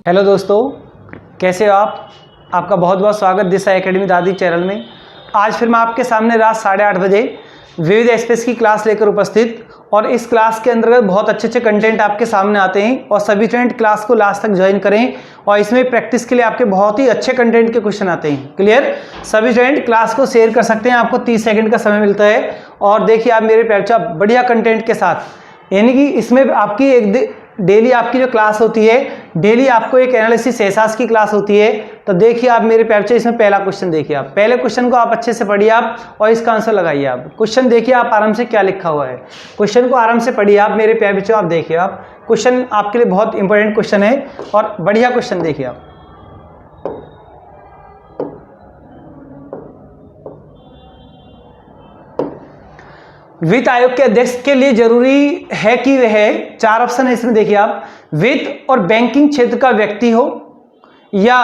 Hello दोस्तों, कैसे हो आप? आपका बहुत बहुत स्वागत दिशा एकेडमी दादी चैनल में। आज फिर मैं आपके सामने रात 8:30 बजे विविध स्पेस की क्लास लेकर उपस्थित, और इस क्लास के अंतर्गत बहुत अच्छे अच्छे कंटेंट आपके सामने आते हैं और सभी स्टूडेंट क्लास को लास्ट तक ज्वाइन करें। और इसमें प्रैक्टिस के लिए आपके बहुत ही अच्छे कंटेंट के क्वेश्चन आते हैं। क्लियर? सभी स्टूडेंट क्लास को शेयर कर सकते हैं, आपको 30 सेकंड का समय मिलता है। और देखिए आप मेरे बच्चा बढ़िया कंटेंट के साथ, यानी कि इसमें आपकी एक डेली आपकी जो क्लास होती है, डेली आपको एक एनालिसिस एहसास की क्लास होती है। तो देखिए आप मेरे प्यारे बच्चे, इसमें पहला क्वेश्चन देखिए। आप पहले क्वेश्चन को आप अच्छे से पढ़िए आप, और इसका आंसर लगाइए आप। क्वेश्चन देखिए आप आराम से क्या लिखा हुआ है, क्वेश्चन को आराम से पढ़िए आप मेरे प्यारे बच्चों। आप देखिए, आप क्वेश्चन आपके लिए बहुत इंपॉर्टेंट क्वेश्चन है और बढ़िया क्वेश्चन देखिए आप। वित्त आयोग के अध्यक्ष के लिए जरूरी है कि वह, 4 ऑप्शन है इसमें देखिए आप, वित्त और बैंकिंग क्षेत्र का व्यक्ति हो, या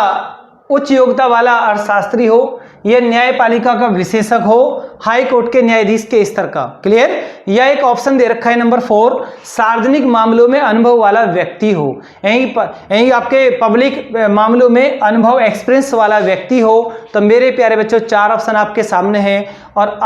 उच्च योग्यता वाला अर्थशास्त्री हो, या न्यायपालिका का विशेषज्ञ हो, हाई कोर्ट के न्यायाधीश के स्तर का। क्लियर? या एक ऑप्शन दे रखा है नंबर 4, सार्वजनिक मामलों में अनुभव वाला व्यक्ति हो, यही आपके पब्लिक मामलों में अनुभव एक्सपीरियंस वाला व्यक्ति हो। तो मेरे प्यारे बच्चों 4 ऑप्शन आपके सामने हैं, और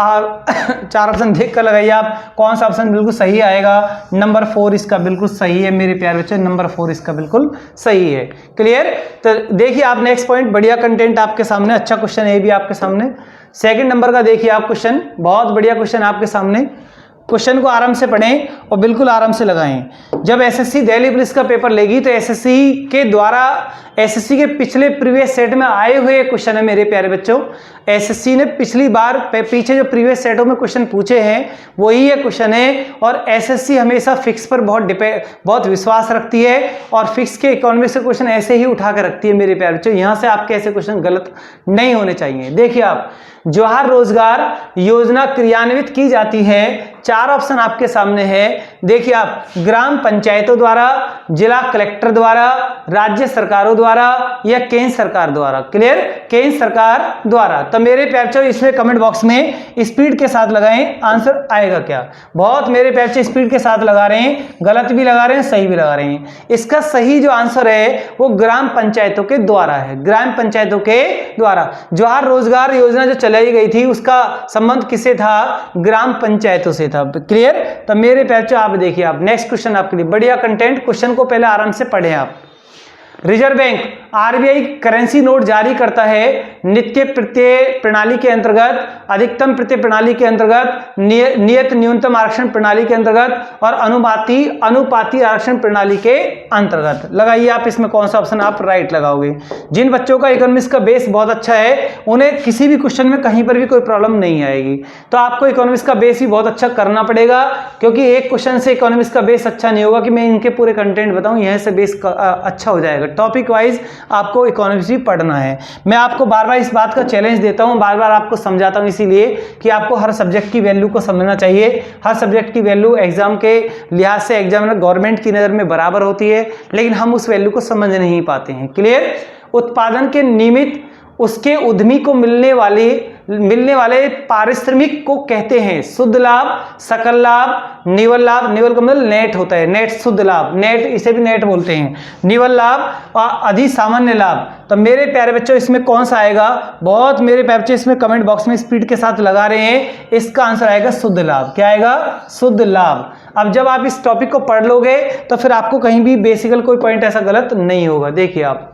4 ऑप्शन देख कर लगाइए आप कौन सा ऑप्शन बिल्कुल सही आएगा। नंबर 4 इसका बिल्कुल सही है मेरे प्यारे बच्चों, नंबर 4 इसका बिल्कुल सही है। क्लियर? तो देखिए आप नेक्स्ट पॉइंट, बढ़िया कंटेंट आपके सामने, अच्छा क्वेश्चन है भी आपके सामने। सेकंड नंबर का देखिए आप क्वेश्चन, बहुत बढ़िया क्वेश्चन आपके सामने। क्वेश्चन को आराम से पढ़ें और बिल्कुल आराम से लगाएं। जब एसएससी दिल्ली पुलिस का पेपर लेगी तो एसएससी के द्वारा, एसएससी के पिछले प्रीवियस सेट में आए हुए क्वेश्चन है मेरे प्यारे बच्चों। एसएससी ने पिछली बार पीछे जो प्रीवियस सेटों में क्वेश्चन पूछे हैं वही ये क्वेश्चन है। और एसएससी हमेशा फिक्स पर बहुत विश्वास रखती है, और फिक्स के इकोनॉमिक्स के क्वेश्चन ऐसे ही उठा कर रखती है मेरे प्यारे बच्चों। यहाँ से आपके ऐसे क्वेश्चन गलत नहीं होने चाहिए। देखिए आप, जवाहर रोजगार योजना क्रियान्वित की जाती है, 4 ऑप्शन आपके सामने है। देखिए आप, ग्राम पंचायतों द्वारा, जिला कलेक्टर द्वारा, राज्य सरकारों द्वारा, या केंद्र सरकार द्वारा। क्लियर? केंद्र सरकार द्वारा। तो मेरे प्यारे बच्चों इसमें कमेंट बॉक्स में स्पीड के साथ लगाएं, आंसर आएगा क्या। बहुत मेरे प्यारे बच्चे स्पीड के साथ लगा रहे हैं, गलत भी लगा रहे हैं, सही भी लगा रहे हैं। इसका सही जो आंसर है वो ग्राम पंचायतों के द्वारा है, ग्राम पंचायतों के द्वारा। जवाहर रोजगार योजना जो चलाई गई थी उसका संबंध किससे था? ग्राम पंचायतों से था। क्लियर? तो मेरे प्यारे बच्चों आप देखिए, आप नेक्स्ट क्वेश्चन आपके लिए बढ़िया कंटेंट। क्वेश्चन को पहले आराम से पढ़ें आप। Reserve bank RBI currency note जारी करता है नित्य प्रत्यय प्रणाली के अंतर्गत, अधिकतम प्रत्यय प्रणाली के अंतर्गत, नियत न्यूनतम आरक्षण प्रणाली के अंतर्गत, और अनुपाती आरक्षण प्रणाली के अंतर्गत। लगाइए आप इसमें कौन सा ऑप्शन आप राइट लगाओगे। जिन बच्चों का इकोनॉमिक्स का बेस बहुत अच्छा है उन्हें किसी भी क्वेश्चन में कहीं पर भी कोई प्रॉब्लम नहीं आएगी। तो आपको इकोनॉमिक्स का बेस भी बहुत अच्छा करना पड़ेगा, क्योंकि एक क्वेश्चन से इकोनॉमिक्स का बेस अच्छा नहीं होगा कि मैं इनके पूरे कंटेंट बताऊं, यहीं से बेस अच्छा हो जाएगा। टॉपिक वाइज आपको इकोनॉमिक्स भी पढ़ना है। मैं आपको बार बार इस बात का चैलेंज देता हूं, बार बार आपको समझाता हूं, इसीलिए कि आपको हर सब्जेक्ट की वैल्यू को समझना चाहिए। हर सब्जेक्ट की वैल्यू एग्जाम के लिहाज से एग्जामिनर गवर्नमेंट की नज़र में बराबर होती है, लेकिन हम उस वैल्यू को समझ नहीं पाते हैं। क्लियर? उत्पादन के निमित्त उसके उद्यमी को मिलने वाले पारिश्रमिक को कहते हैं शुद्ध लाभ, सकल लाभ, निवल लाभ। निवल का मतलब नेट होता है, नेट शुद्ध लाभ, नेट इसे भी नेट बोलते हैं। निवल लाभ और अधि सामान्य लाभ। तो मेरे प्यारे बच्चों इसमें कौन सा आएगा? बहुत मेरे प्यारे बच्चे इसमें कमेंट बॉक्स में स्पीड के साथ लगा रहे हैं। इसका आंसर आएगा शुद्ध लाभ। क्या आएगा? शुद्ध लाभ। अब जब आप इस टॉपिक को पढ़ लोगे तो फिर आपको कहीं भी बेसिकल कोई पॉइंट ऐसा गलत नहीं होगा। देखिए आप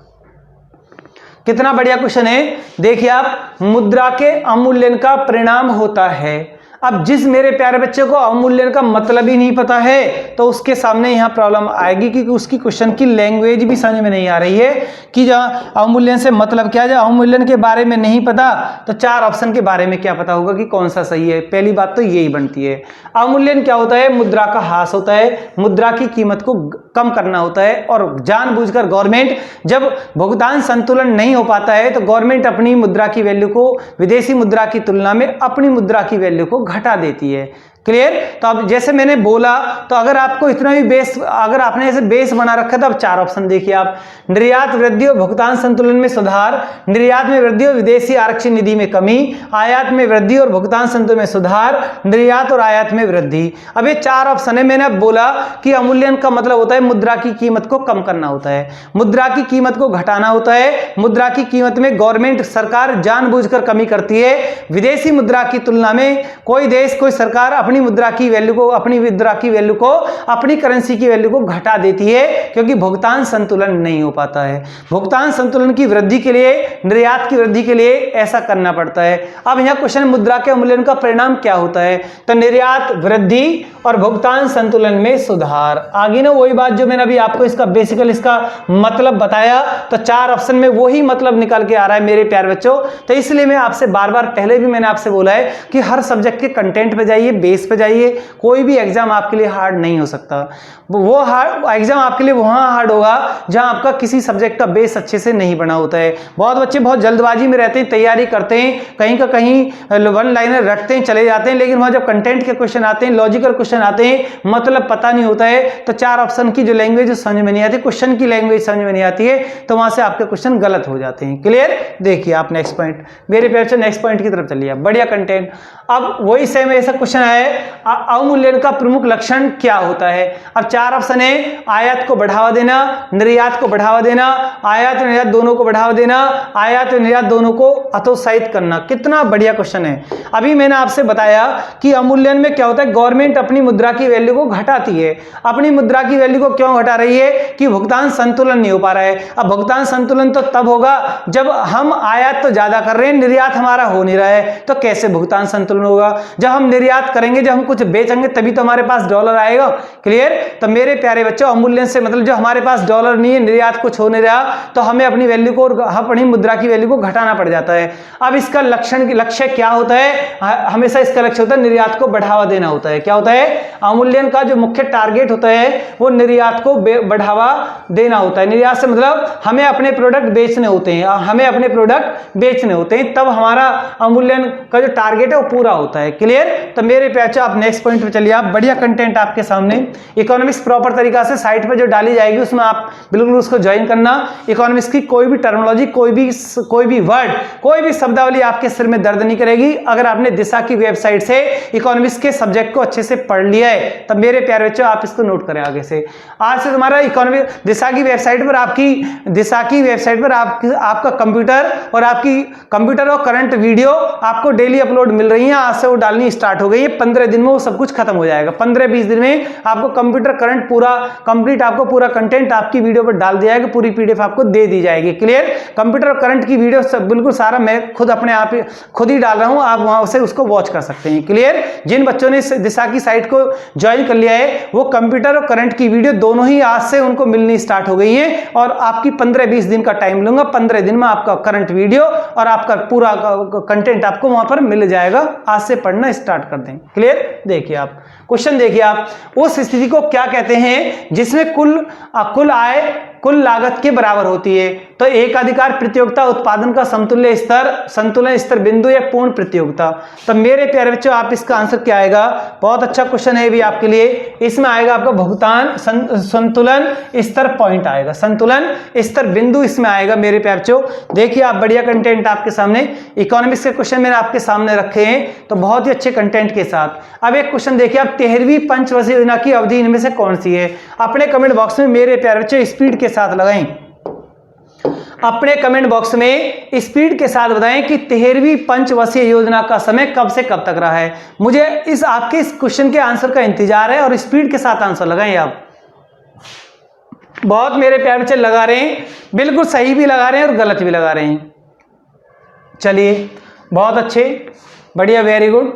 कितना बढ़िया क्वेश्चन है। देखिए आप, मुद्रा के अवमूल्यन का परिणाम होता है। अब जिस मेरे प्यारे बच्चे को अवमूल्यन का मतलब ही नहीं पता है तो उसके सामने यहाँ प्रॉब्लम आएगी, क्योंकि उसकी क्वेश्चन की लैंग्वेज भी समझ में नहीं आ रही है कि जहाँ अवमूल्यन से मतलब क्या है। जब अवमूल्यन के बारे में नहीं पता तो 4 ऑप्शन के बारे में क्या पता होगा कि कौन सा सही है। पहली बात तो यही बनती है। अवमूल्यन क्या होता है? मुद्रा का ह्रास होता है, मुद्रा की कीमत को कम करना होता है, और जानबूझकर गवर्नमेंट जब भुगतान संतुलन नहीं हो पाता है तो गवर्नमेंट अपनी मुद्रा की वैल्यू को विदेशी मुद्रा की तुलना में अपनी मुद्रा की वैल्यू को घटा देती है। क्लियर। तो अब जैसे मैंने बोला, तो अगर आपको इतना भी बेस, अगर आपने ऐसे बेस बना रखा था, अब 4 ऑप्शन देखिए आप। निर्यात वृद्धि और भुगतान संतुलन में सुधार, निर्यात में वृद्धि और विदेशी आरक्षित निधि में कमी, आयात में वृद्धि और भुगतान संतुलन में सुधार, निर्यात और आयात में वृद्धि। अब ये 4 ऑप्शन है। मैंने अब बोला कि अवमूल्यन का मतलब होता है मुद्रा की कीमत को कम करना होता है, मुद्रा की कीमत को घटाना होता है। मुद्रा की कीमत में गवर्नमेंट, सरकार जानबूझकर कमी करती है। विदेशी मुद्रा की तुलना में कोई देश, कोई सरकार अपनी मुद्रा की वैल्यू को, अपनी करेंसी की वैल्यू को घटा देती है, क्योंकि भुगतान संतुलन नहीं हो पाता है। भुगतान संतुलन की वृद्धि के लिए, निर्यात की वृद्धि के लिए ऐसा करना पड़ता है। अब यहां क्वेश्चन, मुद्रा के अवमूल्यन का परिणाम क्या होता है? तो निर्यात वृद्धि और भुगतान संतुलन में सुधार। आगे ना वही बात जो मैंने अभी आपको इसका बेसिकल इसका मतलब बताया, तो 4 ऑप्शन में वही मतलब निकल के आ रहा है मेरे प्यारे बच्चों। तो इसलिए मैं आपसे बार बार, पहले भी मैंने आपसे बोला है कि हर सब्जेक्ट के कंटेंट पे जाइए, बेस पे जाइए। कोई भी एग्जाम आपके लिए हार्ड नहीं हो सकता। वो हार्ड एग्जाम आपके लिए वहां हार्ड होगा जहां आपका किसी सब्जेक्ट का बेस अच्छे से नहीं बना होता है। बहुत बच्चे बहुत जल्दबाजी में रहते हैं, तैयारी करते हैं, कहीं का कहीं वन लाइनर रटते हैं, चले जाते हैं, लेकिन वहां जब कंटेंट के क्वेश्चन आते हैं, लॉजिकल क्वेश्चन आते हैं, मतलब पता नहीं होता है, तो 4 ऑप्शन की जो लैंग्वेज समझ में नहीं आती, क्वेश्चन की लैंग्वेज समझ में नहीं आती है, तो वहां से आपके क्वेश्चन गलत हो जाते हैं। क्लियर। देखिए आप नेक्स्ट पॉइंट, मेरे प्यारे बच्चों नेक्स्ट पॉइंट की तरफ चलिए। बढ़िया कंटेंट। अब वही सेम ऐसा क्वेश्चन है, अवमूल्यन का प्रमुख लक्षण क्या होता है? अब 4 ऑप्शन है, आयात को बढ़ावा देना, निर्यात को बढ़ावा देना, आयात और निर्यात दोनों को बढ़ावा देना, आयात और निर्यात दोनों को हतोत्साहित करना। कितना बढ़िया क्वेश्चन है। अभी मैंने आपसे बताया कि अवमूल्यन में क्या होता है, गवर्नमेंट अपनी मुद्रा की वैल्यू को घटाती है। अपनी मुद्रा की वैल्यू को क्यों घटा रही है? कि भुगतान संतुलन नहीं हो पा रहा है। अब भुगतान संतुलन तो तब होगा जब हम आयात तो ज्यादा कर रहे हैं, निर्यात हमारा हो नहीं रहा है, तो कैसे भुगतान संतुलन होगा? जब हम निर्यात करेंगे, जब हम कुछ बेचेंगे, तभी तो हमारे पास डॉलर आएगा। क्लियर। तो मेरे प्यारे बच्चों, अवमूल्यन से मतलब जो हमारे पास डॉलर नहीं है, निर्यात कुछ हो नहीं रहा, तो हमें अपनी वैल्यू को, अपनी मुद्रा की वैल्यू को घटाना पड़ जाता है। अब इसका लक्ष्य क्या होता है? हमेशा इसका लक्ष्य होता है निर्यात को बढ़ावा देना होता है। क्या होता है? अवमूल्यन का जो मुख्य टारगेट होता है वो निर्यात को बढ़ावा देना होता है। निर्यात से मतलब हमें अपने प्रोडक्ट बेचने होते हैं, हमें अपने प्रोडक्ट बेचने होते हैं, तब हमारा अवमूल्यन का जो टारगेट है वो पूरा होता है। क्लियर। तो मेरे प्यारे, आप नेक्स्ट पॉइंट पे चलिए। आप बढ़िया कंटेंट आपके सामने, इकोनॉमिक्स प्रॉपर तरीका से साइट पे जो डाली जाएगी उसमें आप बिल्कुल उसको ज्वाइन करना। इकोनॉमिक्स की कोई भी टर्मिनोलॉजी, कोई भी वर्ड, कोई भी शब्दावली आपके सिर में दर्द नहीं करेगी अगर आपने दिशा की वेबसाइट से इकोनॉमिक्स के सब्जेक्ट को अच्छे से पढ़ लिया है। तब मेरे प्यारे बच्चों, आप इसको नोट करें आगे से। आज से तुम्हारा इकोनॉमिक दिशा की वेबसाइट पर आपका कंप्यूटर और करंट वीडियो आपको डेली अपलोड मिल रही है। आज से वो डालनी स्टार्ट हो गई है। 15 दिन में वो सब कुछ खत्म हो जाएगा। 15-20 दिन में आपको कंप्यूटर करंट पूरा कंप्लीट, आपको पूरा कंटेंट आपकी वीडियो पर डाल दिया जाएगा, पूरी पीडीएफ आपको दे दी जाएगी। क्लियर। कंप्यूटर और करंट की वीडियो सब बिल्कुल सारा मैं खुद अपने आप खुद ही डाल रहा हूं, आप वहां से उसको वॉच कर सकते हैं। क्लियर। जिन बच्चों ने दिशा की साइट को ज्वाइन कर लिया है, वो कंप्यूटर और करंट की वीडियो दोनों ही आज से उनको मिलनी स्टार्ट हो गई है, और आपकी 15-20 दिन का टाइम लूंगा। 15 दिन में आपका करंट वीडियो और आपका पूरा कंटेंट आपको वहां पर मिल जाएगा। आज से पढ़ना स्टार्ट कर दें। क्लियर। देखिए आप क्वेश्चन, देखिए आप, उस स्थिति को क्या कहते हैं जिसमें कुल आय कुल लागत के बराबर होती है? तो एकाधिकार प्रतियोगिता, उत्पादन का संतुलन स्तर बिंदु, या पूर्ण प्रतियोगिता। तो मेरे प्यारे बच्चों, आप इसका आंसर क्या आएगा? बहुत अच्छा क्वेश्चन है भी आपके लिए। इसमें आएगा आपका भुगतान संतुलन स्तर पॉइंट आएगा, संतुलन स्तर बिंदु इसमें आएगा मेरे प्यारे बच्चों। देखिए आप, बढ़िया कंटेंट आपके सामने, इकोनॉमिक्स के क्वेश्चन मैंने आपके सामने रखे हैं, तो बहुत ही अच्छे कंटेंट के साथ। अब एक क्वेश्चन देखिए आप, 13वीं पंचवर्षीय योजना की अवधि इनमें से कौन सी है? अपने कमेंट बॉक्स में मेरे प्यारे बच्चों स्पीड के साथ लगाएं। अपने कमेंट बॉक्स में स्पीड के साथ बताएं कि 13वीं पंचवर्षीय योजना का समय कब से कब तक रहा है। मुझे आपके इस क्वेश्चन के आंसर का इंतजार है, और स्पीड के साथ आंसर लगाएं आप। बहुत मेरे प्यारे बच्चे लगा रहे हैं, बिल्कुल सही भी लगा रहे हैं और गलत भी लगा रहे हैं। चलिए बहुत अच्छे, बढ़िया, वेरी गुड।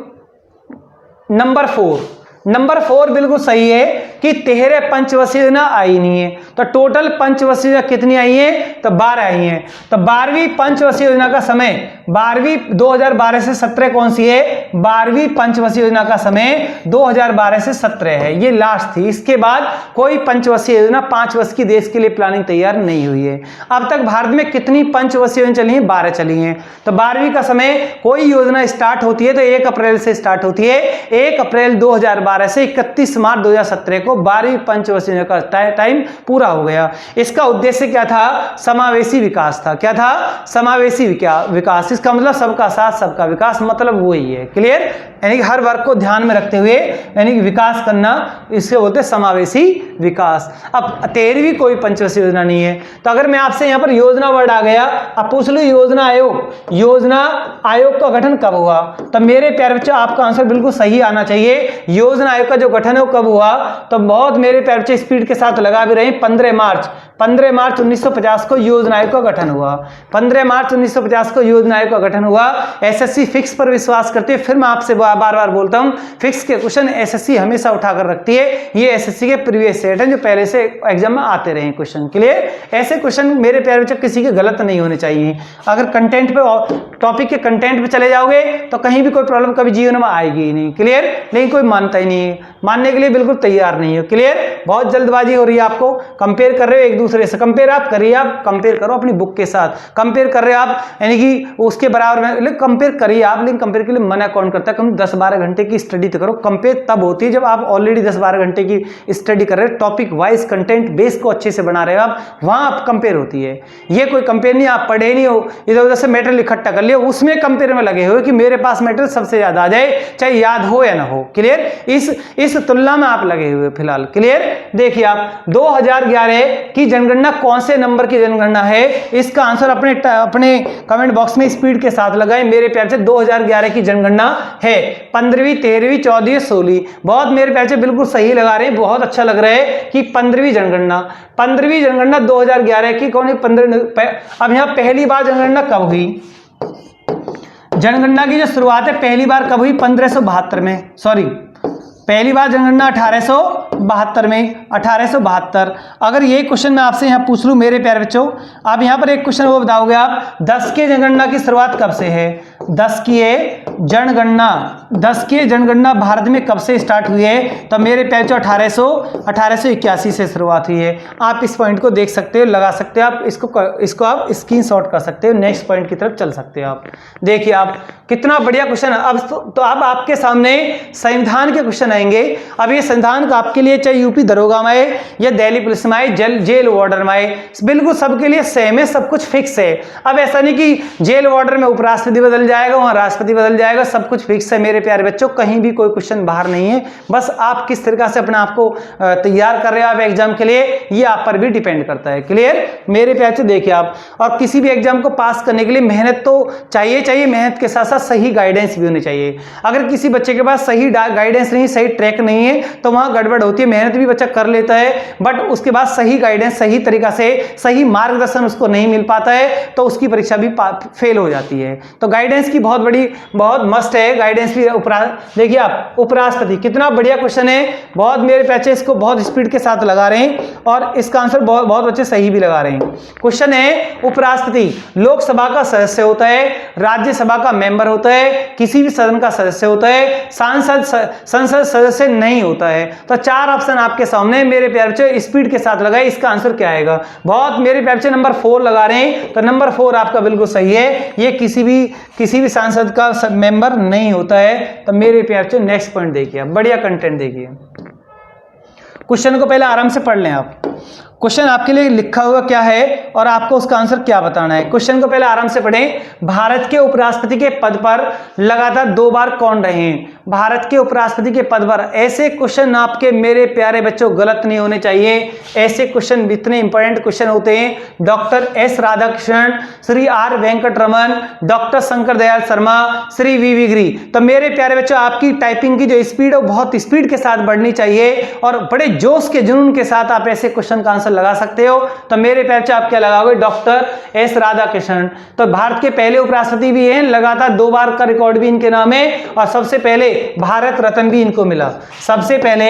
नंबर 4 बिल्कुल सही है। कि 13 पंचवर्षीय योजना आई नहीं है। तो टोटल पंचवर्षीय योजना कितनी आई है? तो 12 आई है। तो 12वीं पंचवर्षीय योजना का समय 2012 से 17 कौन सी है? 12वीं पंचवर्षीय योजना का समय 2012 से 17 है, ये लास्ट थी। इसके बाद कोई पंचवर्षीय योजना 5 वर्ष की देश के लिए प्लानिंग तैयार नहीं हुई है। अब तक भारत में कितनी पंचवर्षीय योजना चली है? 12 चली हैं। तो 12वीं का समय कोई योजना स्टार्ट होती है तो 1 अप्रैल से स्टार्ट होती है। 1 अप्रैल 2012 से 31 मार्च 2017 को 12वीं पंचवर्षीय योजना का टाइम पूरा हो गया। इसका उद्देश्य क्या था? समावेशी विकास था। क्या था? समावेशी विकास। इसका मतलब सबका साथ सबका विकास, मतलब वही है। क्लियर? यानी कि हर वर्ग को ध्यान में रखते हुए यानी कि विकास करना, इससे बोलते हैं समावेशी विकास। अब 13वीं कोई पंचवर्षीय योजना नहीं है। तो अगर मैं आपसे यहाँ पर योजना वर्ड आ गया, अब पूछ लो योजना आयोग का गठन कब हुआ? तो मेरे प्यारे बच्चों आपका आंसर बिल्कुल सही आना चाहिए। योजना आयोग का जो गठन है वो कब हुआ? तो बहुत मेरे प्यारे बच्चे स्पीड के साथ लगा भी रहे। 15 मार्च 1950 को योजना आयोग का गठन हुआ। 15 मार्च 1950 को योजना आयोग का गठन हुआ। एसएससी फिक्स पर विश्वास करती है। फिर मैं आपसे बार बार बोलता हूं, फिक्स के क्वेश्चन एसएससी हमेशा उठाकर रखती है। ये एसएससी के प्रीवियस सेट हैं जो पहले से एग्जाम में आते रहे क्वेश्चन। क्लियर? ऐसे क्वेश्चन मेरे प्यारे बच्चों किसी के गलत नहीं होने चाहिए। अगर कंटेंट पे, टॉपिक के कंटेंट पे चले जाओगे तो कहीं भी कोई प्रॉब्लम कभी जीवन में आएगी ही नहीं। क्लियर? लेकिन कोई मानता ही नहीं है, मानने के लिए बिल्कुल तैयार नहीं है। क्लियर? बहुत जल्दबाजी हो रही है, आपको कंपेयर कर रहे हो एक दूसरे से। कंपेयर आप करिए, आप कंपेयर करो अपनी बुक के साथ। कंपेयर कर रहे हो आप, यानी कि उसके बराबर में कंपेयर करिए आप, लेकिन कंपेयर के लिए मना कौन करता है? कम 10-12 घंटे की स्टडी तो करो। कंपेयर तब होती है जब आप ऑलरेडी 10-12 घंटे की स्टडी कर रहे हो, टॉपिक वाइज कंटेंट बेस को अच्छे से बना रहे हो आप, वहां आप कंपेयर होती है। ये कोई कंपेयर नहीं, आप पढ़े नहीं हो, इधर उधर से मेटेरियल इकट्ठा कर लिया, उसमें कंपेयर में लगे हो कि मेरे पास मेटेरियल सबसे ज्यादा आ जाए, चाहे याद हो या ना हो। क्लियर? इस तुलना में आप लगे हुए फिलहाल। क्लियर? देखिए आप 2011 की जनगणना कौन से नंबर की जनगणना है? इसका आंसर अपने कमेंट बॉक्स में स्पीड के साथ लगाएं मेरे प्यार से। 2011 की जनगणना है 15वीं, 13वीं, 14वीं, 16वीं। बहुत मेरे प्यार से बिल्कुल सही लगा रहे हैं, बहुत अच्छा लग रहा है कि 15वीं जनगणना 2011 की कौन है? 15। अब यहां पहली बार जनगणना कब हुई? जनगणना की जो शुरुआत है पहली बार कब हुई? 1572 में। सॉरी, पहली बार जनगणना 1872 में, 1872। अगर ये क्वेश्चन मैं आपसे यहाँ पूछ लूँ मेरे प्यारे बच्चों, आप यहाँ पर एक क्वेश्चन वो बताओगे आप, 10 की जनगणना की शुरुआत कब से है? 10 की जनगणना भारत में कब से स्टार्ट हुई है? तो मेरे प्यारे बच्चों 1881 से शुरुआत हुई है। आप इस पॉइंट को देख सकते हो, लगा सकते हो, आप इसको आप स्क्रीनशॉट कर सकते हो, नेक्स्ट पॉइंट की तरफ चल सकते हो आप। देखिए आप कितना बढ़िया क्वेश्चन है। अब तो अब आपके सामने संविधान के क्वेश्चन आएंगे। अब ये संविधान का आपके लिए चाहे यूपी दरोगा में आए या दिल्ली पुलिस में आए, जेल वार्डर में आए, बिल्कुल सबके लिए सेम है, सब कुछ फिक्स है। अब ऐसा नहीं कि जेल वार्डर में उपराष्ट्रपति बदल जाएगा, वहां राष्ट्रपति बदल जाएगा, सब कुछ फिक्स है मेरे प्यारे बच्चों। कहीं भी कोई क्वेश्चन बाहर नहीं है। बस आप किस तरीके से अपने आप को तैयार कर रहे हो आप एग्जाम के लिए, ये आप पर भी डिपेंड करता है। क्लियर? मेरे प्यारे बच्चों देखिए आप, और किसी भी एग्जाम को पास करने के लिए मेहनत तो चाहिए, मेहनत के साथ साथ सही गाइडेंस भी होनी चाहिए। अगर किसी बच्चे के पास सही गाइडेंस नहीं, सही ट्रैक नहीं है, तो वहां गड़बड़ होती है। मेहनत भी बच्चा कर लेता है, बट उसके बाद सही गाइडेंस, सही तरीका से सही मार्गदर्शन उसको नहीं मिल पाता है, तो उसकी परीक्षा भी फेल हो जाती है। तो गाइडेंस की बहुत मस्ट है, गाइडेंस भी। देखिए आप, उपराष्ट्रपति कितना बढ़िया क्वेश्चन है, बहुत मेरे बच्चे इसको बहुत स्पीड के साथ लगा रहे हैं और इसका आंसर बहुत बच्चे सही भी लगा रहे हैं। क्वेश्चन है, उपराष्ट्रपति लोकसभा का सदस्य होता है, राज्यसभा का मेंबर होता है, किसी भी सदन का सदस्य होता है, संसद सदस्य नहीं होता है। तो 4 ऑप्शन आपके सामने मेरे प्यारे बच्चे, स्पीड के साथ लगाए, इसका आंसर क्या आएगा? बहुत मेरे प्यारे बच्चे नंबर 4 लगा रहे हैं, तो नंबर 4 आपका बिल्कुल सही है। ये किसी भी सांसद का मेंबर नहीं होता है। तो मेरे प्यारे बच्चे नेक्स्ट पॉइंट देखिए, बढ़िया कंटेंट देखिए। क्वेश्चन को पहले आराम से पढ़ लें आप। क्वेश्चन आपके लिए लिखा हुआ क्या है और आपको उसका आंसर क्या बताना है। क्वेश्चन को पहले आराम से पढ़ें। भारत के उपराष्ट्रपति के पद पर लगातार 2 बार कौन रहे हैं? भारत के उपराष्ट्रपति के पद पर। ऐसे क्वेश्चन आपके मेरे प्यारे बच्चों गलत नहीं होने चाहिए। ऐसे क्वेश्चन इतने इंपॉर्टेंट क्वेश्चन होते हैं। Doctor S Radhakrishnan, Shri R Venkataraman, doctor Shankar Dayal Sharma, Shri V Giri. तो मेरे प्यारे बच्चों आपकी टाइपिंग की जो स्पीड है वो बहुत स्पीड के साथ बढ़नी चाहिए और बड़े जोश के जुनून के साथ आप ऐसे क्वेश्चन का आंसर आंसर लगा सकते हो। तो मेरे प्यारे बच्चों आप क्या लगाओगे, डॉक्टर एस राधाकृष्णन। तो भारत के पहले उपराष्ट्रपति भी हैं, लगातार 2 बार का रिकॉर्ड भी इनके नाम है, और सबसे पहले भारत रत्न भी इनको मिला। सबसे पहले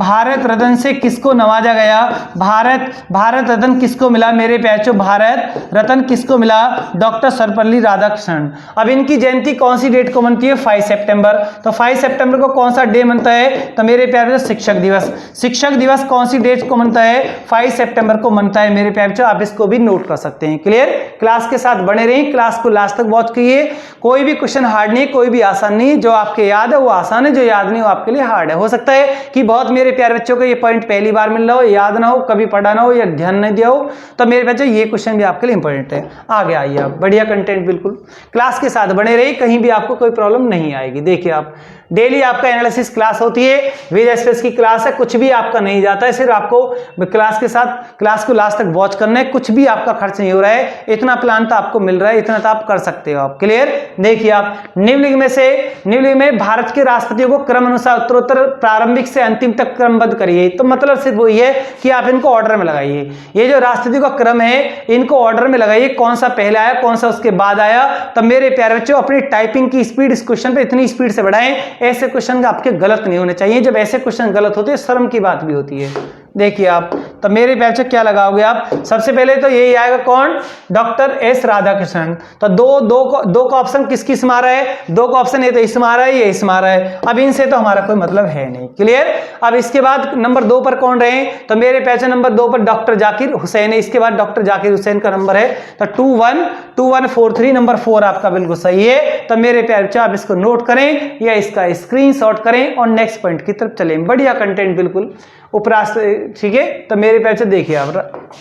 भारत रत्न से किसको नवाजा गया, भारत रत्न किसको मिला मेरे प्यारे बच्चों, भारत रत्न किसको मिला, डॉक्टर सर्वपल्ली राधाकृष्णन। अब इनकी जयंती कौन सी डेट को मनती है, 5 सितंबर। तो 5 सितंबर को कौन सा डे मनता है, तो मेरे प्यारे बच्चों शिक्षक दिवस। शिक्षक दिवस कौन सी डेट को मनता है, 5 सितंबर को मनता है मेरे प्यारे बच्चों, आप इसको भी नोट कर सकते हैं। क्लियर, क्लास के साथ बने रहिए, क्लास को लास्ट तक वॉच कीजिए। कोई भी क्वेश्चन हार्ड नहीं, कोई भी आसान नहीं, जो आपके याद है वो आसान है, जो याद नहीं वो आपके लिए हार्ड है। हो सकता है कि बहुत मेरे प्यारे बच्चों को ये पॉइंट पहली बार मिल रहा हो, याद ना हो, कभी पढ़ा ना हो या ध्यान नहीं दिया हो, तो मेरे बच्चों ये क्वेश्चन भी आपके लिए इंपॉर्टेंट है। आगे आइए आप, बढ़िया कंटेंट, बिल्कुल क्लास के साथ बने रहिए, कहीं भी आपको कोई प्रॉब्लम नहीं आएगी। देखिए आप, डेली आपका एनालिसिस क्लास होती है, विद एक्सप्रेस की क्लास है, कुछ भी आपका नहीं जाता है, सिर्फ आपको क्लास के साथ क्लास को लास्ट तक वॉच करना है, कुछ भी आपका खर्च नहीं हो रहा है, इतना प्लान तो आपको मिल रहा है, इतना तो आप कर सकते हो आप। क्लियर, देखिए आप, निम्नलिखित में भारत के राष्ट्रपतियों को क्रम अनुसार उत्तरोत्तर प्रारंभिक से अंतिम तक क्रमबद्ध करिए। तो मतलब सिर्फ वही है कि आप इनको ऑर्डर में लगाइए, ये जो राष्ट्रपति का क्रम है इनको ऑर्डर में लगाइए, कौन सा पहले आया कौन सा उसके बाद आया। तो मेरे प्यारे बच्चों अपनी टाइपिंग की स्पीड इस क्वेश्चन पे इतनी स्पीड से बढ़ाएं, ऐसे क्वेश्चन आपके गलत नहीं होने चाहिए। जब ऐसे क्वेश्चन गलत होते हैं शर्म की बात भी होती है। देखिए आप, तो मेरे प्यारे बच्चों क्या लगाओगे आप, सबसे पहले तो यही आएगा कौन, डॉक्टर एस राधाकृष्णन। तो दो का ऑप्शन किस किस मारा है, 2 का ऑप्शन ये तो इस मारा है, ये इस मारा है, अब इनसे तो हमारा कोई मतलब है नहीं। क्लियर, अब इसके बाद नंबर 2 पर कौन रहे, तो मेरे प्यारे बच्चों नंबर 2 पर डॉक्टर जाकिर हुसैन है, इसके बाद डॉक्टर जाकिर हुसैन का नंबर है, तो 2143 नंबर 4 आपका बिल्कुल सही है। तो मेरे प्यारे बच्चों आप इसको नोट करें या इसका स्क्रीनशॉट करें और नेक्स्ट पॉइंट की तरफ चलें। बढ़िया कंटेंट, बिल्कुल उपराष्ट्र, ठीक है। तो मेरे प्यारे बच्चों देखिए आप,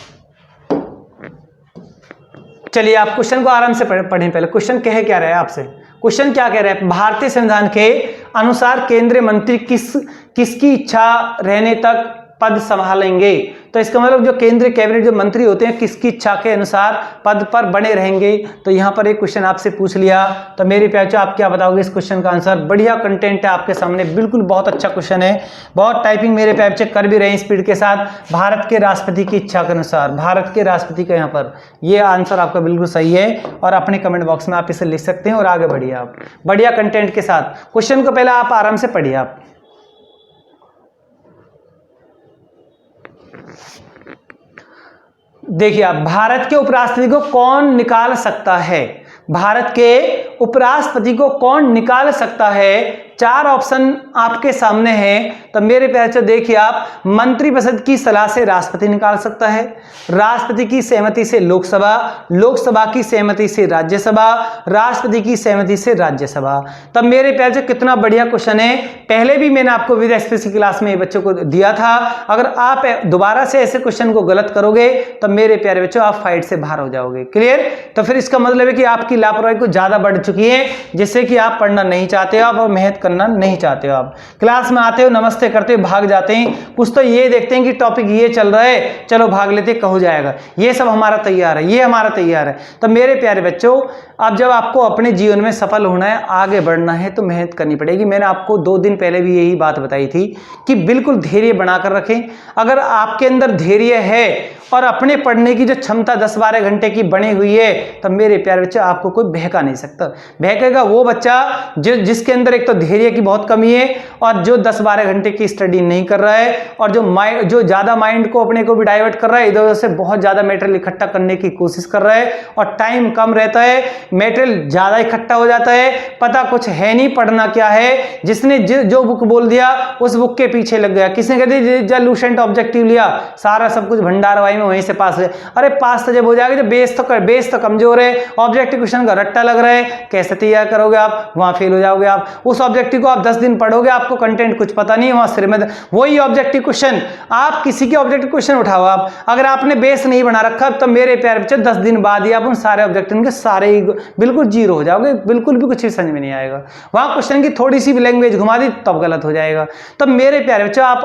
चलिए आप क्वेश्चन को आराम से पढ़ें। पहले क्वेश्चन कह क्या रहा है आपसे, क्वेश्चन क्या कह रहा है, भारतीय संविधान के अनुसार केंद्रीय मंत्री किसकी इच्छा रहने तक पद संभालेंगे। तो इसका मतलब जो केंद्रीय कैबिनेट जो मंत्री होते हैं किसकी इच्छा के अनुसार पद पर बने रहेंगे। तो यहां पर एक क्वेश्चन आपसे पूछ लिया, तो मेरे प्यारे आप क्या बताओगे इस क्वेश्चन का आंसर। बढ़िया कंटेंट है आपके सामने, बिल्कुल बहुत अच्छा क्वेश्चन है, बहुत टाइपिंग मेरे प्यारे कर भी रहे हैं स्पीड के साथ। भारत के राष्ट्रपति की इच्छा के अनुसार, भारत के राष्ट्रपति का यहाँ पर ये आंसर आपका बिल्कुल सही है, और अपने कमेंट बॉक्स में आप इसे लिख सकते हैं और आगे बढ़िए आप बढ़िया कंटेंट के साथ। क्वेश्चन को पहले आप आराम से पढ़िए आप। देखिए आप, भारत के उपराष्ट्रपति को कौन निकाल सकता है, भारत के उपराष्ट्रपति को कौन निकाल सकता है, 4 ऑप्शन आपके सामने हैं। तो मेरे प्यारे बच्चों देखिए आप, मंत्रिपरिषद की सलाह से राष्ट्रपति निकाल सकता है, राष्ट्रपति की सहमति से लोकसभा, लोकसभा की सहमति से राज्यसभा, राष्ट्रपति की सहमति से राज्यसभा। तब मेरे प्यारे बच्चों कितना बढ़िया क्वेश्चन है, पहले भी मैंने आपको विद एक्सप्रेस की क्लास में बच्चों को दिया था। अगर आप दोबारा से ऐसे क्वेश्चन को गलत करोगे तो मेरे प्यारे बच्चों आप फाइट से बाहर हो जाओगे। क्लियर, तो फिर इसका मतलब है कि आपकी लापरवाही को ज्यादा बढ़ चुकी है, जिससे कि आप पढ़ना नहीं चाहते हो आप और मेहनत करना नहीं चाहते हो आप। क्लास में आते हो, नमस्ते करते हो, भाग जाते हैं, कुछ तो ये देखते हैं कि टॉपिक ये चल रहा है, चलो भाग लेते, कहो जाएगा, ये सब हमारा तैयार है, ये हमारा तैयार है। तो मेरे प्यारे बच्चों, अब जब आपको अपने जीवन में सफल होना है, आगे बढ़ना है, तो मेहनत करनी पड़ेगी। मैंने आपको 2 दिन पहले भी यही बात बताई थी कि बिल्कुल धैर्य बनाकर रखें। अगर आपके अंदर धैर्य है और अपने पढ़ने की जो क्षमता 10-12 घंटे की बनी हुई है, तो मेरे प्यारे बच्चे आपको कोई बहका नहीं सकता। बहकेगा वो बच्चा जिसके अंदर एक तो धैर्य की बहुत कमी है और जो 10-12 घंटे की स्टडी नहीं कर रहा है, और जो ज्यादा माइंड को अपने को भी डाइवर्ट कर रहा है, इधर उधर से बहुत ज्यादा मटेरियल इकट्ठा करने की कोशिश कर रहा है, और टाइम कम रहता है, मटेरियल ज्यादा इकट्ठा हो जाता है, पता कुछ है नहीं पढ़ना क्या है, जिसने जो बुक बोल दिया उस बुक के पीछे लग गया। किसने कह दिया लूसेंट ऑब्जेक्टिव लिया, सारा सब कुछ भंडारवाई में वहीं से पास है। अरे पास तो जब हो जाएगा, जब बेस तो कमजोर है, ऑब्जेक्टिव क्वेश्चन का रट्टा लग रहा है, कैसे तैयार करोगे आप, वहां फेल हो जाओगे आप। उस ऑब्जेक्टिव को आप 10 दिन पढ़ोगे, आपको कंटेंट कुछ पता नहीं है, वहां सिर में वही ऑब्जेक्टिव क्वेश्चन, आप किसी के ऑब्जेक्टिव क्वेश्चन उठाओ आप, अगर आपने बेस नहीं बना रखा तो मेरे प्यारे बच्चे 10 दिन बाद ही आप उन सारे ऑब्जेक्टिव के सारे बिल्कुल जीरो हो जाओगे, बिल्कुल भी कुछ समझ में नहीं आएगा। वहां क्वेश्चन की थोड़ी सी भी लैंग्वेज घुमा दी तब गलत हो जाएगा। तब मेरे प्यारे बच्चों आप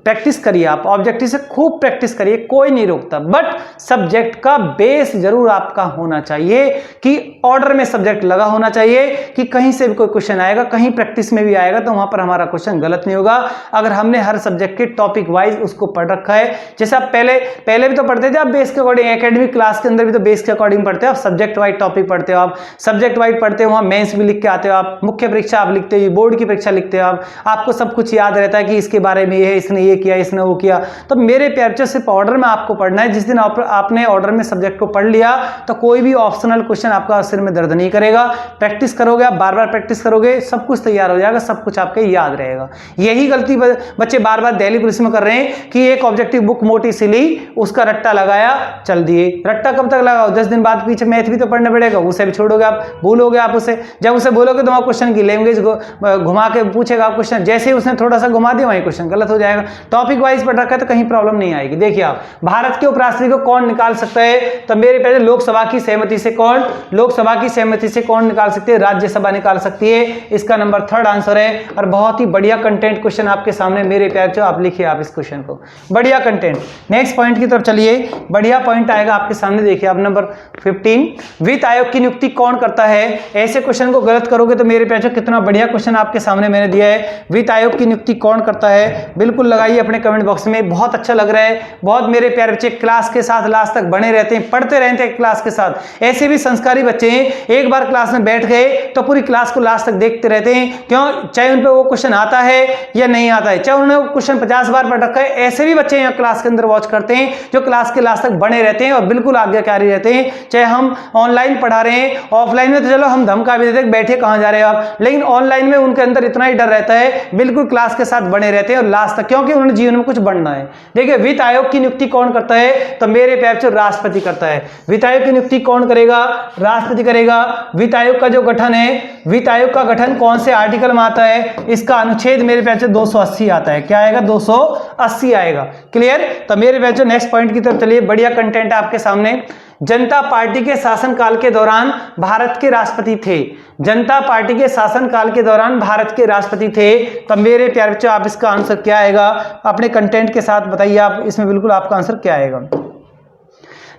प्रैक्टिस करिए, आप ऑब्जेक्टिव से खूब प्रैक्टिस करिए, कोई नहीं रोकता, बट सब्जेक्ट का बेस जरूर आपका होना चाहिए कि ऑर्डर में सब्जेक्ट लगा होना चाहिए कि कहीं से भी कोई क्वेश्चन आएगा, कहीं प्रैक्टिस में भी आएगा तो वहां पर हमारा क्वेश्चन गलत नहीं होगा अगर हमने हर सब्जेक्ट के टॉपिक वाइज उसको पढ़ रखा है। जैसे आप पहले भी तो पढ़ते थे, आप बेस के अकॉर्डिंग एकेडमिक क्लास के अंदर भी तो बेस के अकॉर्डिंग पढ़ते हो, आप सब्जेक्ट वाइज टॉपिक पढ़ते हो, आप सब्जेक्ट वाइज पढ़ते हो, वहां मेंस भी लिख के आते हो, आप मुख्य परीक्षा आप लिखते हो, बोर्ड की परीक्षा लिखते हो, आपको सब कुछ याद रहता है कि इसके बारे में ये है, इसने ये किया, इसने वो किया। तो मेरे प्यारे बच्चों सिर्फ ऑर्डर में आपको पढ़ना है। जिस दिन आपने ऑर्डर में सब्जेक्ट को पढ़ लिया तो कोई भी ऑप्शनल क्वेश्चन आपका सिर में दर्द नहीं करेगा। प्रैक्टिस करोगे, आप बार बार प्रैक्टिस करोगे, सब कुछ तैयार हो जाएगा, सब कुछ आपके याद रहेगा। यही गलती बच्चे बार बार दिल्ली पुलिस में कर रहे हैं कि एक ऑब्जेक्टिव बुक मोटी सी ली, उसका रट्टा लगाया, चल दिए। रट्टा कब तक लगाओ? 10 दिन बाद पीछे मैथ भी तो पढ़ना पड़ेगा, उसे भी छोड़ोगे आप, भूलोगे आप उसे। जब उसे बोलोगे तो वहां क्वेश्चन की लैंग्वेज घुमा के पूछेगा क्वेश्चन, जैसे ही उसने थोड़ा सा घुमा दिया वहीं क्वेश्चन गलत हो जाएगा। टॉपिक वाइज पढ़ रखा है तो कहीं प्रॉब्लम नहीं आएगी। देखिए आप, भारत के उपराष्ट्रपति को कौन निकाल सकता है? तो मेरे पहले लोकसभा की सहमति से कौन, लोकसभा की सहमति से कौन निकाल सकती है? राज्यसभा निकाल सकती है। इसका नंबर 3 आंसर है। और बहुत ही बढ़िया कंटेंट क्वेश्चन आपके सामने मेरे प्यारे बच्चों, आप लिखिए आप इस क्वेश्चन को, बढ़िया कंटेंट। नेक्स्ट पॉइंट की तरफ चलिए, बढ़िया पॉइंट आएगा आपके सामने। देखिए आप नंबर 15, वित्त आयोग की नियुक्ति कौन करता है? ऐसे क्वेश्चन को गलत करोगे तो मेरे प्यारे बच्चों कितना बढ़िया क्वेश्चन आपके सामने मैंने दिया है। वित्त आयोग की नियुक्ति कौन करता है? बिल्कुल लगाइए अपने कमेंट बॉक्स में। बहुत अच्छा लग रहा है, बहुत मेरे प्यारे बच्चे क्लास के साथ लास्ट तक बने रहते हैं, पढ़ते रहते हैं क्लास के साथ। ऐसे भी संस्कारी बच्चे हैं, एक बार क्लास में बैठ गए तो पूरी क्लास को लास्ट तक देखते रहते हैं। क्यों? चाहे उन पे वो क्वेश्चन आता है या नहीं आता है, चाहे उन्होंने वो क्वेश्चन 50 बार पढ़ रखा है, ऐसे भी बच्चे यहाँ क्लास के अंदर वॉच करते हैं जो क्लास के लास्ट तक बने रहते हैं और बिल्कुल आज्ञाकारी रहते हैं। चाहे हम ऑनलाइन पढ़ा रहे हैं, ऑफलाइन में तो चलो हम धमका भी देते हैं बैठे कहां जा रहे हो आप, लेकिन ऑनलाइन में उनके अंदर इतना ही डर रहता है, बिल्कुल क्लास के साथ बने रहते हैं और लास्ट तक, क्योंकि उन्होंने जीवन में कुछ बनना है। देखिए वित्त आयोग की नियुक्ति कौन करता है? तो मेरे प्यारे बच्चों राष्ट्रपति करता है। वित्त आयोग की नियुक्ति कौन करेगा? राष्ट्रपति करेगा। वित्त आयोग का जो गठन है, वित्त आयोग का गठन कौन से आर्टिकल में आता है? इसका अनुच्छेद मेरे प्यारे बच्चों 280 आता है। क्या आएगा? 280 आएगा। क्लियर? तो मेरे प्यारे बच्चों नेक्स्ट पॉइंट की तरफ चलिए, बढ़िया कंटेंट है आपके सामने। जनता पार्टी के शासनकाल के दौरान भारत के राष्ट्रपति थे। जनता पार्टी के शासनकाल के दौरान भारत के राष्ट्रपति थे। तो मेरे प्यारे बच्चों आप इसका आंसर क्या आएगा? अपने कंटेंट के साथ बताइए आप इसमें बिल्कुल आपका आंसर क्या आएगा।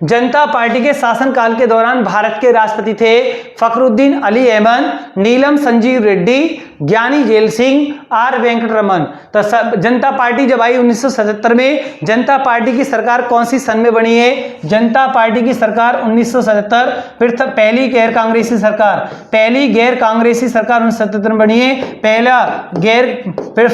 जनता पार्टी के शासनकाल के दौरान भारत के राष्ट्रपति थे फखरुद्दीन अली अहमद, नीलम संजीव रेड्डी, ज्ञानी जेल सिंह, आर वेंकटरमन। तो जनता पार्टी जब आई 1977 में, जनता पार्टी की सरकार कौन सी सन में बनी है? जनता पार्टी की सरकार 1977। फिर पहली गैर कांग्रेसी सरकार, पहली गैर कांग्रेसी सरकार 1977 में बनी है। पहला फिर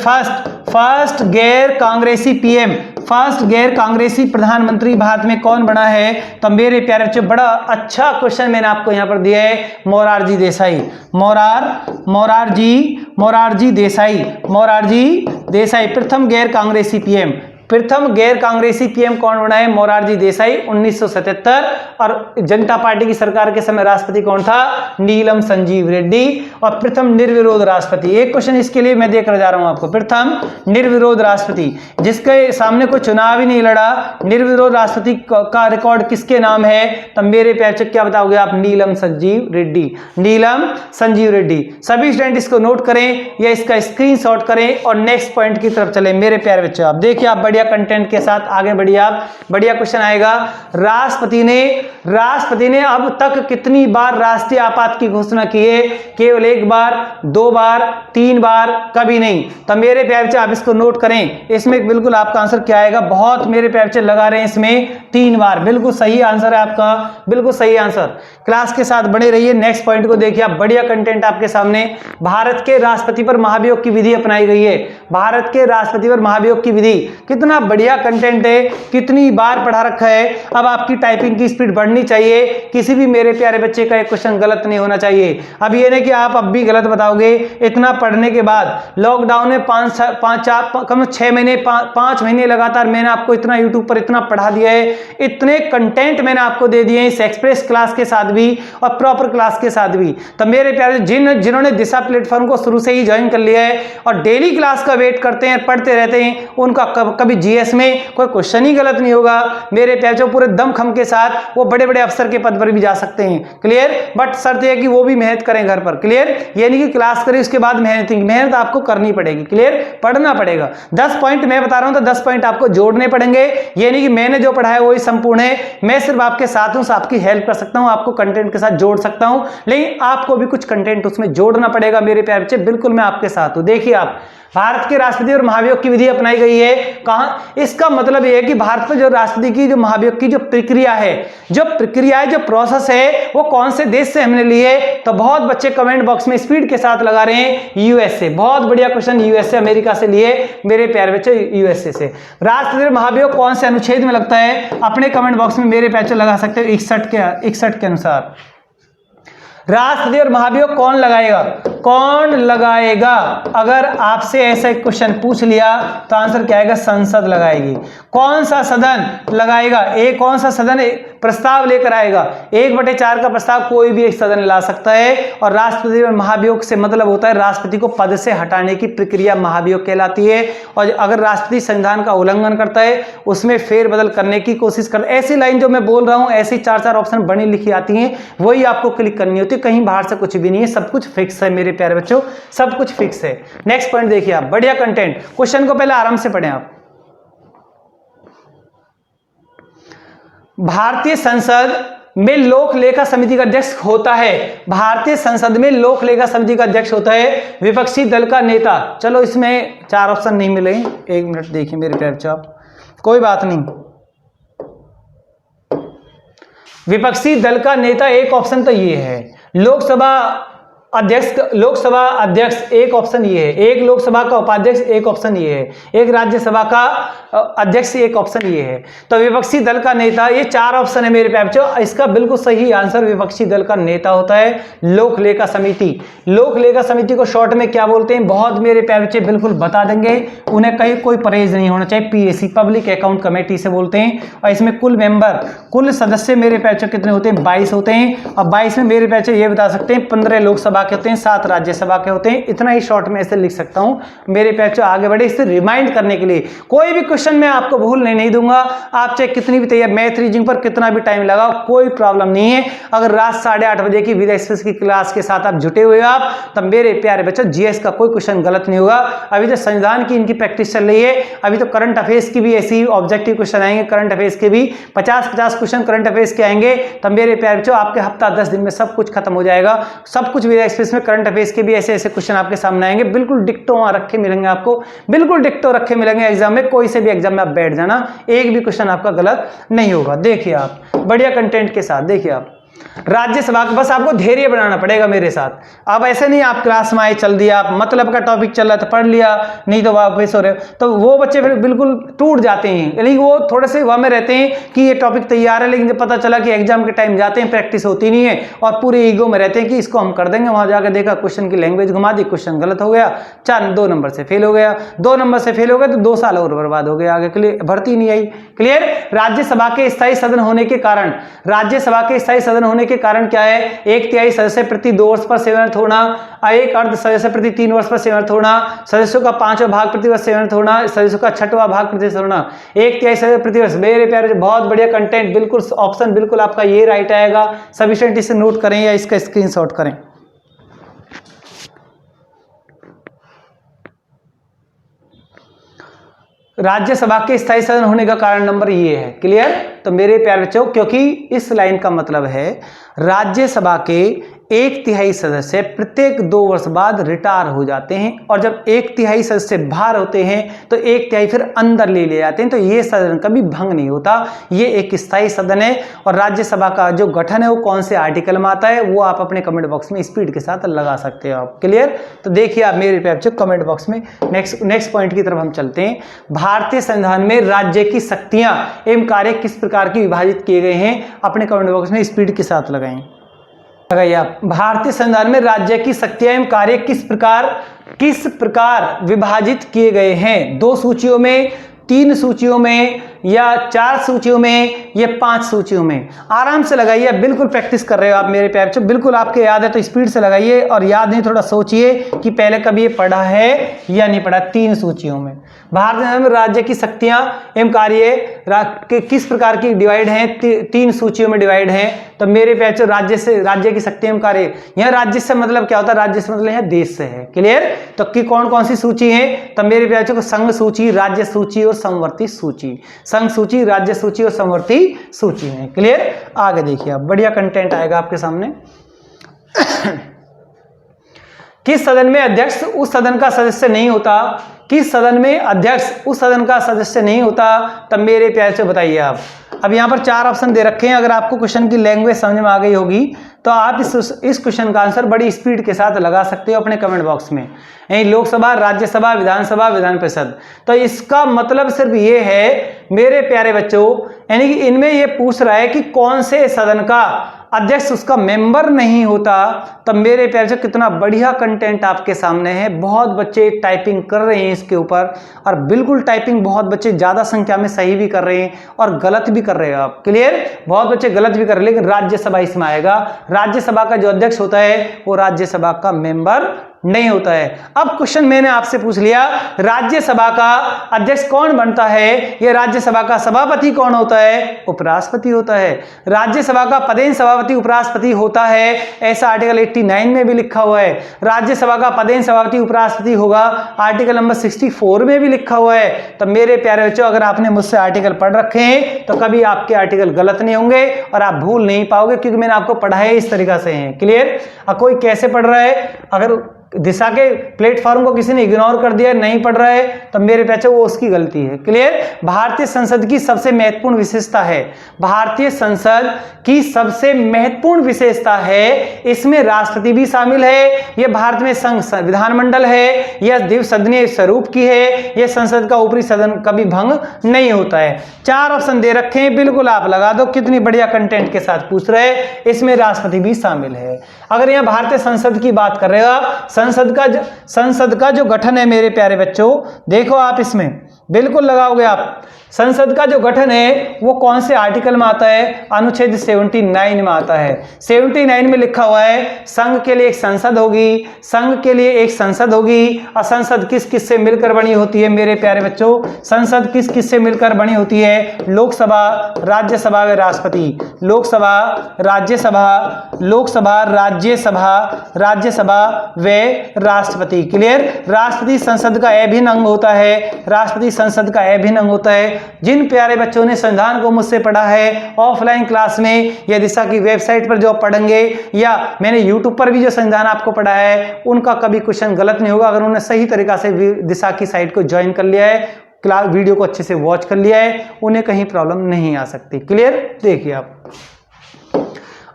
फर्स्ट गैर कांग्रेसी पीएम, फर्स्ट गैर कांग्रेसी प्रधानमंत्री भारत में कौन बना है? तो मेरे प्यारे बच्चों बड़ा अच्छा क्वेश्चन मैंने आपको यहां पर दिया है, मोरारजी देसाई। मोरारजी देसाई प्रथम गैर कांग्रेसी पीएम। प्रथम गैर कांग्रेसी पीएम कौन बना है? मोरारजी देसाई 1977। और जनता पार्टी की सरकार के समय राष्ट्रपति कौन था? नीलम संजीव रेड्डी। और प्रथम निर्विरोध राष्ट्रपति, एक क्वेश्चन इसके लिए मैं देकर जा रहा हूं आपको, प्रथम निर्विरोध राष्ट्रपति जिसके सामने कोई चुनाव ही नहीं लड़ा, निर्विरोध राष्ट्रपति का रिकॉर्ड किसके नाम है? तो मेरे प्यारे क्या बताओगे आप? नीलम संजीव रेड्डी। नीलम संजीव रेड्डी। सभी स्टूडेंट इसको नोट करें या इसका स्क्रीनशॉट करें और नेक्स्ट पॉइंट की तरफ चले। मेरे प्यारे बच्चों आप देखिए, आप बढ़िया कंटेंट के साथ आगे बढ़िए आप। बढ़िया क्वेश्चन आएगा, राष्ट्रपति ने अब तक कितनी बार राष्ट्रीय आपात की घोषणा की है? केवल 1 बार, 2 बार, 3 बार, कभी नहीं। तो मेरे प्यारे बच्चे आप इसको नोट करें, इसमें बिल्कुल आपका आंसर क्या आएगा? बहुत मेरे प्यारे बच्चे लगा रहे हैं इसमें 3 बार, बिल्कुल सही आंसर है आपका, बिल्कुल सही आंसर। क्लास के साथ बने रहिए। नेक्स्ट पॉइंट को देखिए आप, बढ़िया कंटेंट आपके सामने। भारत के राष्ट्रपति पर महाभियोग की विधि अपनाई गई है। भारत के राष्ट्रपति पर महाभियोग की विधि, कितना बढ़िया कंटेंट है, कितनी बार पढ़ा रखा है। अब आपकी टाइपिंग की स्पीड बढ़नी चाहिए, किसी भी मेरे प्यारे बच्चे का एक क्वेश्चन गलत नहीं होना चाहिए। अब ये नहीं कि आप अब भी गलत बताओगे। इतना पढ़ने के बाद लॉकडाउन में 6 महीने 5 महीने लगातार मैंने आपको इतना यूट्यूब पर इतना पढ़ा दिया है, इतने कंटेंट मैंने आपको दे दिए इस एक्सप्रेस क्लास के साथ भी और प्रॉपर क्लास के साथ भी। तो मेरे प्यारे जिन्होंने दिशा प्लेटफॉर्म को शुरू से ही ज्वाइन कर लिया है और डेली क्लास का वेट करते हैं, पढ़ते रहते हैं, उनका कभी कभी जीएस में कोई क्वेश्चन ही गलत नहीं होगा मेरे प्यारे बच्चों। पूरे दमखम के साथ वो बड़े बड़े अफसर के पद पर भी जा सकते हैं, क्लियर। बट शर्त है कि वो भी मेहनत करें घर पर, क्लियर। ये नहीं कि क्लास करें उसके बाद मेहनत आपको करनी पड़ेगी, क्लियर, पढ़ना पड़ेगा। 10 पॉइंट मैं बता रहा हूं तो 10 पॉइंट आपको जोड़ने पड़ेंगे। ये नहीं कि मैंने जो पढ़ा है वही संपूर्ण है, मैं सिर्फ आपके साथ हूं, आपकी हेल्प कर सकता हूं, आपको कंटेंट के साथ जोड़ सकता हूं, लेकिन आपको भी कुछ कंटेंट उसमें जोड़ना पड़ेगा मेरे प्यारे बच्चे। बिल्कुल मैं आपके साथ हूं। देखिए आप, भारत के राष्ट्रपति और महाभियोग की विधि अपनाई गई है कहां? इसका मतलब यह है कि भारत में जो राष्ट्रपति की जो महाभियोग की जो प्रक्रिया है, जो प्रोसेस है, वो कौन से देश से हमने ली है? तो बहुत बच्चे कमेंट बॉक्स में स्पीड के साथ लगा रहे हैं यूएसए। बहुत बढ़िया क्वेश्चन, यूएसए अमेरिका से लिए मेरे प्यारे बच्चे, यूएसए से। राष्ट्रपति महाभियोग कौन से अनुच्छेद में लगता है? अपने कमेंट बॉक्स में मेरे प्यारे लगा सकते हो 61 के अनुसार। राष्ट्रपति और महाभियोग कौन लगाएगा? अगर आपसे ऐसा एक क्वेश्चन पूछ लिया तो आंसर क्या आएगा? संसद लगाएगी। कौन सा सदन लगाएगा? कौन सा सदन प्रस्ताव लेकर आएगा? 1/4 का प्रस्ताव कोई भी एक सदन ला सकता है। और राष्ट्रपति और महाभियोग से मतलब होता है राष्ट्रपति को पद से हटाने की प्रक्रिया महाभियोग कहलाती है। और अगर राष्ट्रपति संविधान का उल्लंघन करता है, उसमें फेरबदल करने की कोशिश करता है, ऐसी लाइन जो मैं बोल रहा हूं, ऐसी 4 ऑप्शन बनी लिखी आती हैं, वही आपको क्लिक करनी होती है। कहीं बाहर से कुछ भी नहीं है, सब कुछ फिक्स है मेरे प्यारे बच्चों, सब कुछ फिक्स है। नेक्स्ट पॉइंट देखिए आप, बढ़िया कंटेंट। क्वेश्चन को पहले आराम से पढ़ें आप। भारतीय संसद में लोक लेखा समिति का अध्यक्ष होता है। भारतीय संसद में लोक लेखा समिति का अध्यक्ष होता है विपक्षी दल का नेता। चलो इसमें 4 ऑप्शन नहीं मिले, 1 मिनट देखिए मेरे प्यारे बच्चों, कोई बात नहीं। विपक्षी दल का नेता एक ऑप्शन तो ये है। लोकसभा अध्यक्ष एक ऑप्शन ये है। एक लोकसभा का उपाध्यक्ष एक ऑप्शन ये है। एक राज्यसभा का अध्यक्ष एक ऑप्शन ये है। तो विपक्षी दल का नेता, ये 4 ऑप्शन है मेरे प्यारे बच्चों। इसका बिल्कुल सही आंसर विपक्षी दल का नेता होता है लोक लेखा समिति। लोक लेखा समिति को शॉर्ट में क्या बोलते हैं? बहुत मेरे प्यारे बच्चे बिल्कुल बता देंगे, उन्हें कहीं कोई परहेज नहीं होना चाहिए। पीएसी, पब्लिक अकाउंट कमेटी से बोलते हैं। और इसमें कुल सदस्य मेरे प्यारे बच्चों कितने होते हैं? 22 होते हैं। और 22 में मेरे प्यारे बच्चे ये बता सकते हैं 15 लोकसभा के होते हैं, 7 राज्यसभा के होते हैं। इतना ही शॉर्ट में ऐसे लिख सकता हूं मेरे प्यारे बच्चों। आगे बढ़े इसे रिमाइंड करने के लिए, कोई भी क्वेश्चन मैं आपको भूलने नहीं दूंगा। आप चाहे कितनी भी तैयार, मैथ रीजनिंग पर कितना भी टाइम लगाओ, कोई प्रॉब्लम नहीं है। अगर रात 8:30 बजे की विद एक्सप्रेस की क्लास के साथ आप जुटे हुए हो आप, तब मेरे प्यारे बच्चों जीएस का कोई क्वेश्चन गलत नहीं होगा। अभी तो संविधान की इनकी प्रैक्टिस चल रही है, अभी तो करंट अफेयर्स की भी ऐसी ऑब्जेक्टिव क्वेश्चन आएंगे। करंट अफेयर्स के भी 50 क्वेश्चन करंट अफेयर्स के आएंगे। तब मेरे प्यारे बच्चों आपके हफ्ता 10 दिन में सब कुछ खत्म हो जाएगा। सब कुछ विद एक्सप्रेस में करंट अफेयर्स के भी ऐसे क्वेश्चन आपके सामने आएंगे। बिल्कुल डिक्टो वहां रखे मिलेंगे आपको, बिल्कुल डिक्टो रखे मिलेंगे एग्जाम में। कोई से भी एग्जाम में आप बैठ जाना, एक भी क्वेश्चन आपका गलत नहीं होगा। देखिए आप, बढ़िया कंटेंट के साथ देखिए आप। राज्यसभा का बस आपको धैर्य बनाना पड़ेगा मेरे साथ। अब ऐसे नहीं आप क्लास में आए चल दिया, आप मतलब का टॉपिक चल रहा था पढ़ लिया, नहीं तो वापस हो रहे हो, तो वो बच्चे फिर बिल्कुल टूट जाते हैं। लेकिन वो थोड़े से वहां में रहते हैं कि ये टॉपिक तैयार है, लेकिन जब पता चला कि एग्जाम के टाइम जाते हैं प्रैक्टिस होती नहीं है, और पूरे ईगो में रहते हैं कि इसको हम कर देंगे। वहां जाकर देखा क्वेश्चन की लैंग्वेज घुमा दी, क्वेश्चन गलत हो गया, 2 नंबर से फेल हो गया। 2 नंबर से फेल हो गया तो 2 साल और बर्बाद हो गया, आगे के लिए भर्ती नहीं आई। क्लियर। राज्यसभा के स्थायी सदन होने के कारण, क्या है? 1/3 सदस्य प्रति 2 वर्ष पर सेवानिवृत्त होना, 1 अर्ध सदस्य प्रति 3 वर्ष पर सेवानिवृत्त होना, सदस्यों का 5वां भाग प्रति वर्ष सेवानिवृत्त होना, सदस्यों का 6वां भाग प्रति वर्ष होना, 1/3 सदस्य प्रति वर्ष। मेरे प्यारे बहुत बढ़िया कंटेंट, बिल्कुल ऑप्शन बिल्कुल आपका ये राइट आएगा। सभी स्टूडेंट इसे नोट करें या इसका स्क्रीनशॉट करें। राज्यसभा के स्थायी सदन होने का कारण नंबर ये है। क्लियर। तो मेरे प्यारे बच्चों, क्योंकि इस लाइन का मतलब है राज्यसभा के 1/3 सदस्य प्रत्येक 2 वर्ष बाद रिटायर हो जाते हैं, और जब 1/3 सदस्य बाहर होते हैं तो 1/3 फिर अंदर ले जाते हैं। तो ये सदन कभी भंग नहीं होता, ये एक स्थायी सदन है। और राज्यसभा का जो गठन है वो कौन से आर्टिकल में आता है, वो आप अपने कमेंट बॉक्स में स्पीड के साथ लगा सकते हो आप। क्लियर। तो देखिए आप मेरे प्यारे बच्चों कमेंट बॉक्स में। नेक्स्ट पॉइंट की तरफ हम चलते हैं। भारतीय संविधान में राज्य की शक्तियां एवं कार्य किस प्रकार की विभाजित किए गए हैं, अपने कमेंट बॉक्स में स्पीड के साथ लगाएं। आप भारतीय संविधान में राज्य की शक्तियां एवं कार्य किस प्रकार विभाजित किए गए हैं। 2 सूचियों में 3 सूचियों में या 4 सूचियों में या 5 सूचियों में? आराम से लगाइए, बिल्कुल प्रैक्टिस कर रहे हो आप मेरे प्यारे बच्चों, बिल्कुल आपके याद है तो स्पीड से लगाइए, और याद नहीं थोड़ा सोचिए कि पहले कभी ये पढ़ा है या नहीं पढ़ा। 3 सूचियों में भारत में राज्य की शक्तियां एवं कार्य किस प्रकार की डिवाइड हैं? 3 सूचियों में डिवाइड हैं। तो मेरे प्यारे बच्चों राज्य की शक्ति एवं कार्य, यहाँ राज्य से मतलब क्या होता है? राज्य से मतलब यहाँ देश से है। क्लियर? तो कि कौन कौन सी सूची है? तो मेरे प्यारे बच्चों को संघ सूची, राज्य सूची और समवर्ती सूची, संघ सूची, राज्य सूची और समवर्ती सूची है। क्लियर? आगे देखिए, अब बढ़िया कंटेंट आएगा आपके सामने। किस सदन में अध्यक्ष उस सदन का सदस्य नहीं होता? किस सदन में अध्यक्ष उस सदन का सदस्य नहीं होता? तब मेरे प्यारे से बताइए आप। अब यहाँ पर 4 ऑप्शन दे रखे हैं। अगर आपको क्वेश्चन की लैंग्वेज समझ में आ गई होगी तो आप इस क्वेश्चन का आंसर बड़ी स्पीड के साथ लगा सकते हो अपने कमेंट बॉक्स में। यही लोकसभा, राज्यसभा, विधानसभा, विधान परिषद। तो इसका मतलब सिर्फ ये है मेरे प्यारे बच्चों, यानी कि इनमें ये पूछ रहा है कि कौन से सदन का अध्यक्ष उसका मेंबर नहीं होता। तब मेरे प्यारे बच्चों कितना बढ़िया कंटेंट आपके सामने है। बहुत बच्चे टाइपिंग कर रहे हैं इसके ऊपर, और बिल्कुल टाइपिंग बहुत बच्चे ज्यादा संख्या में सही भी कर रहे हैं और गलत भी कर रहे हैं आप। क्लियर? बहुत बच्चे गलत भी कर रहे हैं, लेकिन राज्यसभा इसमें आएगा। राज्यसभा का जो अध्यक्ष होता है वो राज्यसभा का मेंबर नहीं होता है। अब क्वेश्चन मैंने आपसे पूछ लिया, राज्यसभा का अध्यक्ष कौन बनता है? ये राज्यसभा का सभापति कौन होता है? उपराष्ट्रपति होता है। राज्यसभा का पदेन सभापति उपराष्ट्रपति होता है, ऐसा आर्टिकल 89 में भी लिखा हुआ है। राज्यसभा का पदेन सभापति उपराष्ट्रपति होगा, आर्टिकल नंबर 64 में भी लिखा हुआ है। तो मेरे प्यारे बच्चों, अगर आपने मुझसे आर्टिकल पढ़ रखे हैं तो कभी आपके आर्टिकल गलत नहीं होंगे और आप भूल नहीं पाओगे, क्योंकि मैंने आपको पढ़ाया इस तरीका से है। क्लियर? अब कोई कैसे पढ़ रहा है, अगर दिशा के प्लेटफॉर्म को किसी ने इग्नोर कर दिया, नहीं पढ़ रहा है, तो मेरे पैसे वो उसकी गलती है। क्लियर? भारतीय संसद की सबसे महत्वपूर्ण विशेषता है, भारतीय संसद की सबसे महत्वपूर्ण विशेषता है, इसमें राष्ट्रपति भी शामिल है, यह भारत में विधानमंडल है, यह द्विसदनीय स्वरूप की है, यह संसद का ऊपरी सदन कभी भंग नहीं होता है। 4 ऑप्शन दे रखे हैं, बिल्कुल आप लगा दो। कितनी बढ़िया कंटेंट के साथ पूछ रहे हैं, इसमें राष्ट्रपति भी शामिल है। अगर यह भारतीय संसद की बात कर रहे हो, संसद का जो गठन है मेरे प्यारे बच्चों, देखो आप इसमें बिल्कुल लगाओगे आप। संसद का जो गठन है वो कौन से आर्टिकल में आता है? अनुच्छेद 79 में आता है। 79 में लिखा हुआ है संघ के लिए एक संसद होगी, संघ के लिए एक संसद होगी। और संसद किस किस से मिलकर बनी होती है मेरे प्यारे बच्चों? संसद किस किस से मिलकर बनी होती है? लोकसभा, राज्यसभा व राष्ट्रपति। लोकसभा, राज्यसभा, लोकसभा, राज्यसभा, राज्यसभा व राष्ट्रपति। क्लियर? राष्ट्रपति संसद का अभिन्न अंग होता है, राष्ट्रपति संसद का अभिन्न अंग होता है। जिन प्यारे बच्चों ने संविधान को मुझसे पढ़ा है ऑफलाइन क्लास में या दिशा की वेबसाइट पर जो पढ़ेंगे, या मैंने यूट्यूब पर भी जो संविधान आपको पढ़ा है, उनका कभी क्वेश्चन गलत नहीं होगा। अगर उन्होंने सही तरीका से दिशा की साइट को ज्वाइन कर लिया है, क्लास वीडियो को अच्छे से वॉच कर लिया है, उन्हें कहीं प्रॉब्लम नहीं आ सकती। क्लियर? देखिए आप,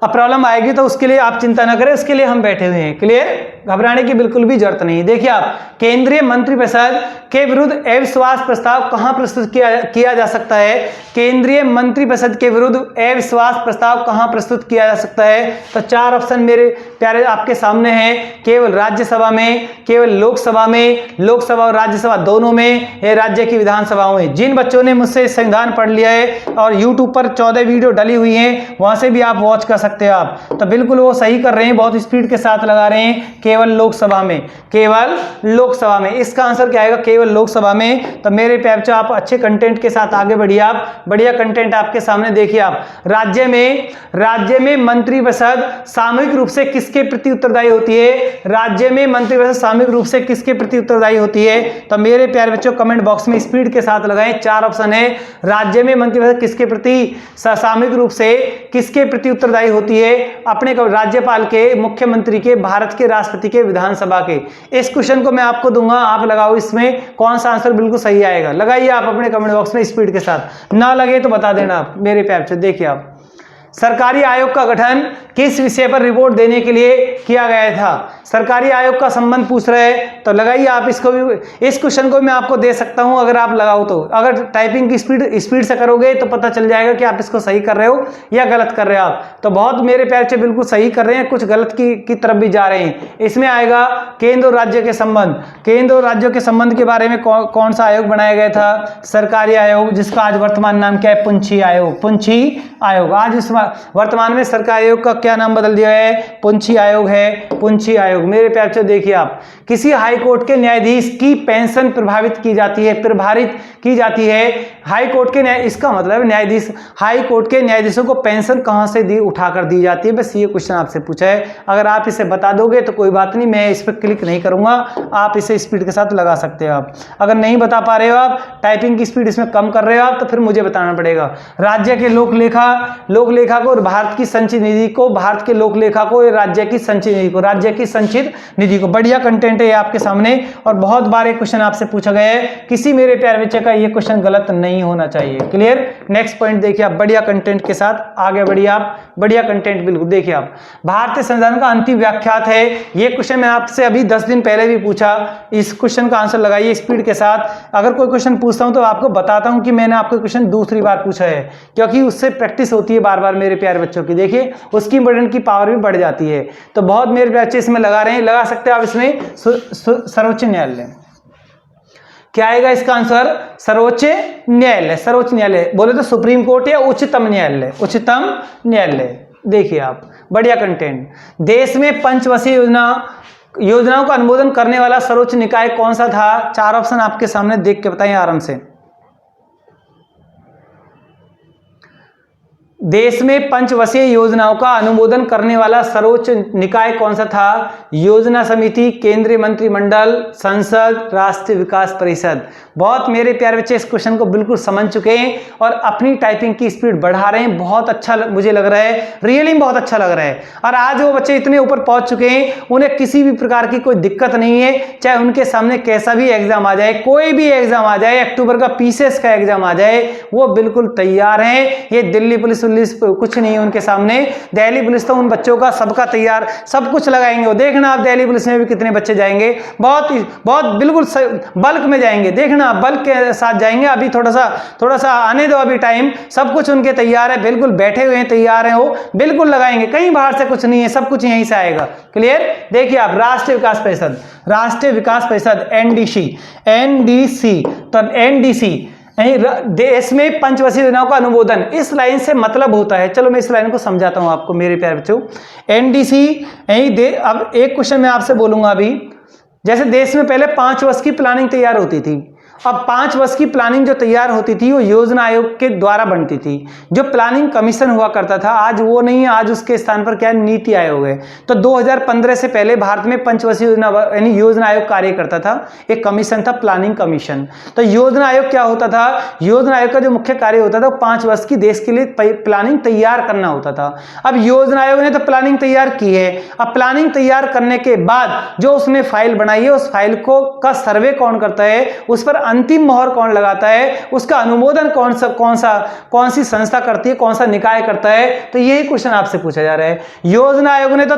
अब प्रॉब्लम आएगी तो उसके लिए आप चिंता ना करें, उसके लिए हम बैठे हुए हैं। क्लियर? घबराने की बिल्कुल भी जरूरत नहीं। देखिए आप, केंद्रीय मंत्रिपरिषद के विरुद्ध अविश्वास प्रस्ताव कहां प्रस्तुत किया जा सकता है? केंद्रीय मंत्रिपरिषद के विरुद्ध अविश्वास प्रस्ताव कहां प्रस्तुत किया जा सकता है? तो 4 ऑप्शन मेरे प्यारे आपके सामने हैं, केवल राज्यसभा में, केवल लोकसभा में, लोकसभा और राज्यसभा दोनों में, या राज्य की विधानसभाओं में। जिन बच्चों ने मुझसे संविधान पढ़ लिया है और यूट्यूब पर 14 वीडियो डली हुई है, वहां से भी आप वॉच कर सकते हैं आप, तो बिल्कुल वो सही कर रहे हैं, बहुत स्पीड के साथ लगा रहे हैं। केवल लोकसभा में, केवल लोकसभा में। इसका आंसर क्या आएगा? केवल लोकसभा में। तो मेरे प्यारे बच्चों, आप अच्छे कंटेंट के साथ आगे बढ़िए। आप बढ़िया कंटेंट आपके सामने देखिए आप। राज्य में मंत्रिपरिषद सामूहिक रूप से किसके प्रति उत्तरदायी होती है? राज्य में मंत्रिपरिषद सामूहिक रूप से किसके प्रति उत्तरदायी होती है? तो मेरे प्यारे बच्चों, कमेंट बॉक्स में स्पीड के साथ लगाएं। 4 ऑप्शन है, राज्य में मंत्रिपरिषद किसके प्रति सामूहिक रूप से किसके प्रति उत्तरदायी होती है? अपने राज्यपाल के, मुख्यमंत्री के, भारत के राष्ट्रपति के, विधानसभा के। इस क्वेश्चन को मैं आपको दूंगा, आप लगाओ इसमें कौन सा आंसर बिल्कुल सही आएगा। लगाइए आप अपने कमेंट बॉक्स में स्पीड के साथ, ना लगे तो बता देना आप मेरे प्यार से। देखिए आप, सरकारी आयोग का गठन किस विषय पर रिपोर्ट देने के लिए किया गया था? सरकारी आयोग का संबंध पूछ रहे हैं तो लगाइए आप इसको भी। इस क्वेश्चन को मैं आपको दे सकता हूं अगर आप लगाओ तो। अगर टाइपिंग की स्पीड से करोगे तो पता चल जाएगा कि आप इसको सही कर रहे हो या गलत कर रहे हो आप। तो बहुत मेरे प्यारे बच्चे बिल्कुल सही कर रहे हैं, कुछ गलत की तरफ भी जा रहे हैं। इसमें आएगा केंद्र और राज्य के संबंध। केंद्र और राज्यों के संबंध के बारे में कौन सा आयोग बनाया गया था? सरकारी आयोग, जिसका आज वर्तमान नाम क्या है? पुंछी आयोग। पुंछी आयोग आज इस वर्तमान में सरकारी आयोग का क्या नाम बदल दिया है? पुंछी आयोग है, पुंछी आयोग। मेरे प्यारे बच्चों देखिए आप, किसी हाई कोर्ट के न्यायाधीश की पेंशन प्रभावित की जाती है, प्रभावित की जाती है। हाई कोर्ट के इसका मतलब न्यायाधीश, हाई कोर्ट के न्यायाधीशों को पेंशन कहां से उठाकर दी जाती है? बस ये क्वेश्चन आपसे पूछा है। अगर आप इसे बता दोगे तो कोई बात नहीं, मैं इस पर क्लिक नहीं करूंगा, आप इसे स्पीड के साथ लगा सकते हो आप। अगर नहीं बता पा रहे हो आप, टाइपिंग की स्पीड इसमें कम कर रहे हो आप, तो फिर मुझे बताना पड़ेगा। राज्य के लोकलेखा को, भारत की संचित निधि को, भारत के लोकलेखा को, राज्य की संचित निधि को, राज्य की संचित निधि को। बढ़िया कंटेंट है आपके सामने और बहुत बार एक क्वेश्चन आपसे पूछा गया है। किसी मेरे प्यारे बच्चे का ये क्वेश्चन गलत नहीं होना चाहिए। क्लियर? नेक्स्ट पॉइंट देखिए आप, बढ़िया कंटेंट के साथ आगे बढ़िए आप। बढ़िया कंटेंट बिल्कुल देखिए आप। भारतीय संविधान का अंतिम व्याख्यात है, ये क्वेश्चन मैं आपसे अभी 10 दिन पहले भी पूछा। इस क्वेश्चन का आंसर लगाइए स्पीड के साथ। अगर कोई क्वेश्चन पूछता हूं तो आपको बताता हूं कि मैंने आपको क्वेश्चन दूसरी बार पूछा है, क्योंकि उससे प्रैक्टिस होती है बार बार मेरे प्यारे बच्चों की। देखिए उसकी इंपॉर्टेंट की पावर भी बढ़ जाती है। तो बहुत मेरे प्यारे बच्चे इसमें लगा रहे हैं, लगा सकते हैं आप इसमें सर्वोच्च न्यायालय। क्या आएगा इसका आंसर? सर्वोच्च न्यायालय। सर्वोच्च न्यायालय बोले तो सुप्रीम कोर्ट या उच्चतम न्यायालय, उच्चतम न्यायालय। देखिए आप, बढ़िया कंटेंट। देश में पंचवर्षीय योजनाओं का अनुमोदन करने वाला सर्वोच्च निकाय कौन सा था? 4 ऑप्शन आपके सामने देख के बताइए आराम से। देश में पंचवर्षीय योजनाओं का अनुमोदन करने वाला सर्वोच्च निकाय कौन सा था? योजना समिति, केंद्रीय मंत्रिमंडल, संसद, राष्ट्रीय विकास परिषद। बहुत मेरे प्यारे बच्चे इस क्वेश्चन को बिल्कुल समझ चुके हैं और अपनी टाइपिंग की स्पीड बढ़ा रहे हैं। बहुत अच्छा मुझे लग रहा है, रियली बहुत अच्छा लग रहा है। और आज वो बच्चे इतने ऊपर पहुंच चुके हैं, उन्हें किसी भी प्रकार की कोई दिक्कत नहीं है। चाहे उनके सामने कैसा भी एग्जाम आ जाए, कोई भी एग्जाम आ जाए, अक्टूबर का पीसीएस का एग्जाम आ जाए, वो बिल्कुल तैयार हैं। ये दिल्ली पुलिस कुछ नहीं है उनके सामने। दिल्ली पुलिस तो उन बच्चों का सबका तैयार, सब कुछ लगाएंगे। वो देखना आप दिल्ली पुलिस में भी कितने बच्चे जाएंगे, बहुत बिल्कुल बल्क में जाएंगे। देखना बल्क के साथ जाएंगे। अभी थोड़ा सा आने दो, अभी टाइम। सब कुछ उनके तैयार है, बिल्कुल बैठे हुए हैं, तैयार हैं, वो बिल्कुल लगाएंगे। कहीं बाहर से कुछ नहीं है, सब कुछ यहीं से आएगा। क्लियर? देखिए आप, राष्ट्रीय विकास परिषद, राष्ट्रीय विकास परिषद एनडीसी। तो एनडीसी देश में पंचवर्षीय योजनाओं का अनुमोदन, इस लाइन से मतलब होता है। चलो मैं इस लाइन को समझाता हूं आपको मेरे प्यारे बच्चों। एनडीसी अब एक क्वेश्चन मैं आपसे बोलूंगा अभी। जैसे देश में पहले 5 वर्ष की प्लानिंग तैयार होती थी, अब 5 वर्ष की प्लानिंग जो तैयार होती थी वो योजना आयोग के द्वारा बनती थी। जो प्लानिंग कमीशन हुआ करता था, आज वो नहीं है, आज उसके स्थान पर क्या है? नीति आयोग है। तो 2015 से पहले भारत में पंचवर्षीय योजना यानी योजना आयोग कार्य करता था। एक कमीशन था, प्लानिंग कमीशन। तो योजना आयोग क्या होता था? योजना आयोग का जो मुख्य कार्य होता था, 5 वर्ष की देश के लिए प्लानिंग तैयार करना होता था। अब योजना आयोग ने तो प्लानिंग तैयार की है। अब प्लानिंग तैयार करने के बाद जो उसने फाइल बनाई है, उस फाइल को का सर्वे कौन करता है, उस पर अंतिम मोहर कौन लगाता है, उसका अनुमोदन कौन सी संस्था करती है, कौन सा निकाय करता है? तो यही क्वेश्चन आपसे पूछा जा रहा है। योजना आयोग ने तो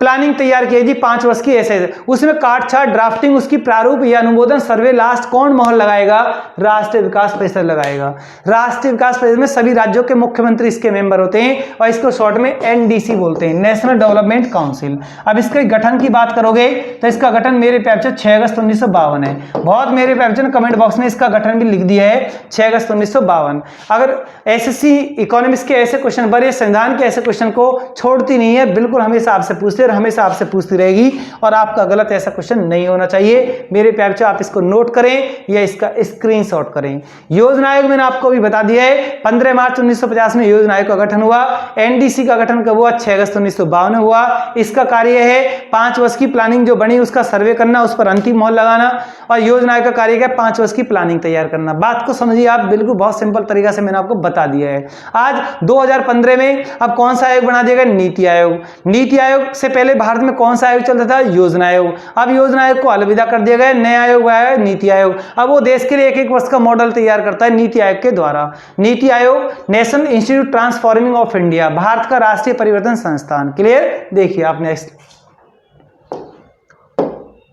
प्लानिंग तैयार की है जी 5 वर्ष की, ऐसे उसमें काट छाट, ड्राफ्टिंग, उसकी प्रारूप या अनुमोदन, सर्वे, लास्ट कौन मोहर लगाएगा? राष्ट्रीय विकास परिषद लगाएगा। राष्ट्रीय विकास परिषद में सभी राज्यों के मुख्यमंत्री इसके मेंबर होते हैं और इसको शॉर्ट में एनडीसी बोलते हैं, नेशनल डेवलपमेंट काउंसिल। अब इसके गठन की बात करोगे तो इसका गठन मेरे प्यारे 6 अगस्त 1952 है। बहुत मेरे प्यारे कमेंट बॉक्स में इसका गठन भी लिख दिया है, 6 अगस्त 1952। अगर एसएससी इकोनॉमिक्स के ऐसे क्वेश्चन पर, संविधान के ऐसे क्वेश्चन को छोड़ती नहीं है, बिल्कुल हमेशा आपसे पूछती है और हमेशा आपसे पूछती रहेगी और आपका गलत ऐसा क्वेश्चन नहीं होना चाहिए। मेरे प्यारे बच्चों, आप इसको नोट करें या इसका स्क्रीनशॉट करें। योजना आयोग मैंने आपको भी बता दिया है, 15 मार्च 1950 में योजना आयोग का गठन हुआ। एनडीसी का गठन कब हुआ? 6 अगस्त 1952 हुआ। इसका कार्य है 5 वर्ष की प्लानिंग जो बनी नहीं उसका सर्वे करना, उस पर अंतिम मोहर लगाना, और योजना आयोग का कार्य क्या है 5 वर्ष की प्लानिंग तैयार करना। बात को समझिए आप, बिल्कुल बहुत सिंपल तरीका से मैंने आपको बता दिया है। आज 2015 में अब कौन सा आयोग बना दिया गया? नीति आयोग। नीति आयोग से पहले भारत में कौन सा आयोग चलता था? योजना आयोग। अब योजना आयोग को अलविदा कर दिया गया, नया आयोग आया है नीति आयोग। अब वो देश के लिए एक वर्ष का मॉडल तैयार करता है नीति आयोग के द्वारा। NITI Aayog national institute transforming of India, Bharat का राष्ट्रीय परिवर्तन संस्थान। क्लियर? देखिए आप नेक्स्ट,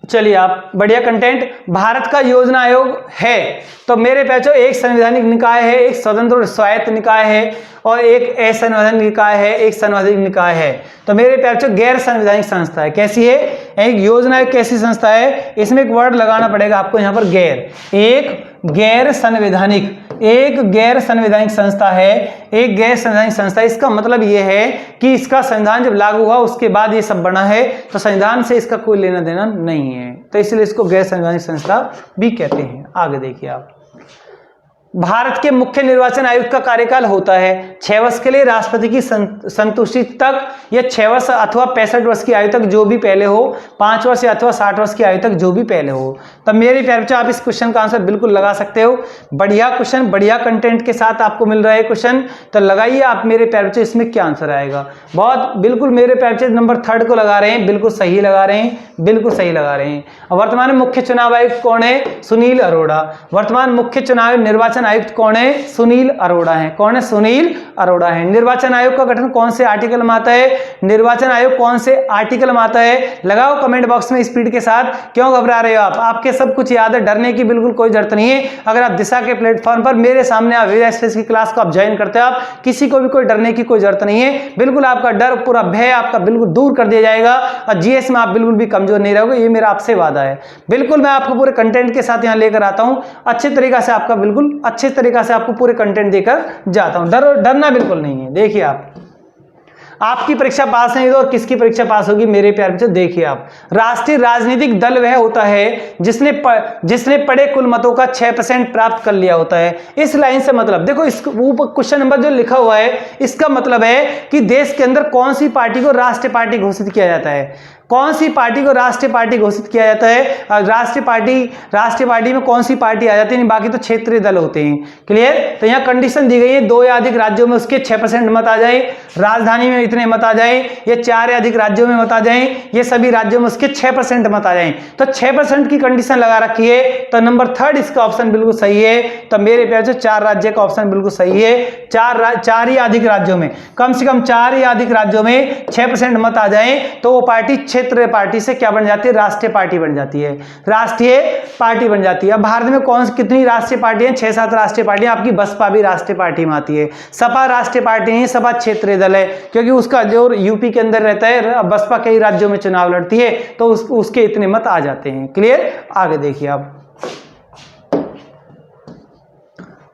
चलिए आप, बढ़िया कंटेंट। भारत का योजना आयोग है तो मेरे बच्चों एक संवैधानिक निकाय है, एक स्वतंत्र और स्वायत्त निकाय है, और एक असंवैधानिक निकाय है, एक संवैधानिक निकाय है। तो मेरे बच्चों गैर संवैधानिक संस्था है। कैसी है? एक योजना आयोग कैसी संस्था है? इसमें एक वर्ड लगाना पड़ेगा आपको यहाँ पर, गैर। एक गैर संवैधानिक, एक गैर संवैधानिक संस्था है, एक गैर संवैधानिक संस्था। इसका मतलब यह है कि इसका संविधान जब लागू हुआ उसके बाद ये सब बना है, तो संविधान से इसका कोई लेना देना नहीं है, तो इसलिए इसको गैर संवैधानिक संस्था भी कहते हैं। आगे देखिए आप, भारत के मुख्य निर्वाचन आयुक्त का कार्यकाल होता है 6 वर्ष के लिए, राष्ट्रपति की संतुष्टि तक, या 6 वर्ष अथवा 65 वर्ष की आयु तक जो भी पहले हो, 5 वर्ष या अथवा 60 वर्ष की आयु तक जो भी पहले हो। तब मेरे प्यारे बच्चों आप इस क्वेश्चन का आंसर बिल्कुल लगा सकते हो। बढ़िया क्वेश्चन, बढ़िया कंटेंट के साथ आपको मिल रहा है क्वेश्चन, तो लगाइए आप मेरे प्यारे बच्चों इसमें क्या आंसर आएगा। बहुत बिल्कुल मेरे प्यारे बच्चे नंबर 3 को लगा रहे हैं, बिल्कुल सही लगा रहे हैं, बिल्कुल सही लगा रहे हैं। वर्तमान में मुख्य चुनाव आयुक्त कौन है? सुनील अरोड़ा। वर्तमान मुख्य चुनाव निर्वाचन आयुक्त कौन है? सुनील अरोड़ा है। कौन है? सुनील अरोड़ा है। निर्वाचन आयोग का गठन कौन से आर्टिकल में आता है? निर्वाचन आयोग कौन से आर्टिकल में आता है? लगाओ कमेंट बॉक्स में स्पीड के साथ। क्यों घबरा रहे हो आप? आपके सब कुछ याद है, डरने की बिल्कुल कोई जरूरत नहीं है। अगर आप दिशा के प्लेटफॉर्म पर मेरे सामने आप वेद एक्सप्रेस की क्लास को आप ज्वाइन करते हो, आप किसी को भी कोई डरने की कोई जरूरत नहीं है। बिल्कुल आपका डर, पूरा भय आपका बिल्कुल दूर कर दिया जाएगा, और जीएस में आप बिल्कुल भी कमजोर नहीं रहोगे, ये मेरा आपसे वादा है। बिल्कुल मैं आपको पूरे कंटेंट के साथ यहाँ लेकर आता हूँ, अच्छे तरीका से आपका, बिल्कुल अच्छे तरीका से आपको पूरे कंटेंट देकर जाता हूं। डरना बिल्कुल नहीं है। देखिए आप, आपकी परीक्षा पास नहीं तो और किसकी परीक्षा पास होगी मेरे प्यारे बच्चों? देखिए आप, राष्ट्रीय राजनीतिक दल वह होता है जिसने पड़े कुल मतों का 6% प्राप्त कर लिया होता है। इस लाइन से मतलब देखो, इस क्वेश्चन नंबर जो लिखा हुआ है इसका मतलब है कि देश के अंदर कौन सी पार्टी को राष्ट्रीय पार्टी घोषित किया जाता है, कौन सी पार्टी को राष्ट्रीय पार्टी घोषित किया जाता है। राष्ट्रीय पार्टी में कौन सी पार्टी आ जाती है, बाकी तो क्षेत्रीय दल होते हैं। क्लियर? तो यहाँ कंडीशन दी गई है 2 या अधिक राज्यों में उसके 6% मत आ जाए, राजधानी में इतने मत आ जाए, या 4 या अधिक राज्यों में मत आ जाए, ये सभी राज्यों में उसके 6% मत आ जाए। तो 6% की कंडीशन लगा रखी है, तो नंबर 3 इसका ऑप्शन बिल्कुल सही है। तो मेरे प्यारे 4 राज्य का ऑप्शन बिल्कुल सही है। 4 या अधिक राज्यों में, कम से कम 4 या अधिक राज्यों में 6% मत आ जाए तो वो पार्टी क्षेत्रीय पार्टी से क्या बन जाती है? राष्ट्रीय पार्टी बन जाती है, राष्ट्रीय पार्टी बन जाती है। अब भारत में कितनी राष्ट्रीय पार्टी है? 6-7 राष्ट्रीय पार्टी। आपकी बसपा भी राष्ट्रीय पार्टी में आती है। सपा राष्ट्रीय पार्टी नहीं, सपा क्षेत्रीय दल है, क्योंकि उसका जो यूपी के अंदर रहता है, बसपा कई राज्यों में चुनाव लड़ती है, तो उसके इतने मत आ जाते हैं। क्लियर? आगे देखिए आप,